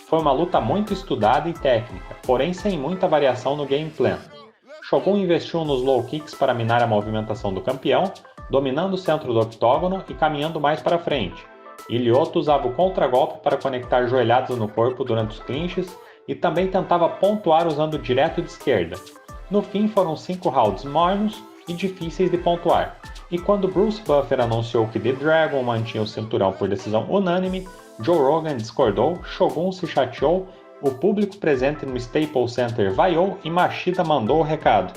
S5: Foi uma luta muito estudada e técnica, porém sem muita variação no game plan. Shogun investiu nos low kicks para minar a movimentação do campeão, dominando o centro do octógono e caminhando mais para frente. E Lyoto usava o contragolpe para conectar joelhadas no corpo durante os clinches e também tentava pontuar usando o direto de esquerda. No fim, foram 5 rounds mornos e difíceis de pontuar. E quando Bruce Buffer anunciou que The Dragon mantinha o cinturão por decisão unânime, Joe Rogan discordou, Shogun se chateou, o público presente no Staples Center vaiou e Machida mandou o recado.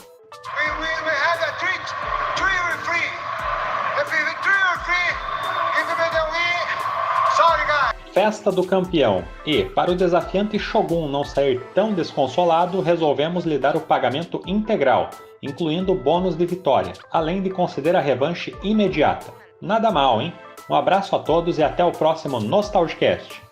S5: Festa do campeão. E, para o desafiante Shogun não sair tão desconsolado, resolvemos lhe dar o pagamento integral, incluindo o bônus de vitória, além de conceder a revanche imediata. Nada mal, hein? Um abraço a todos e até o próximo Nostalgicast.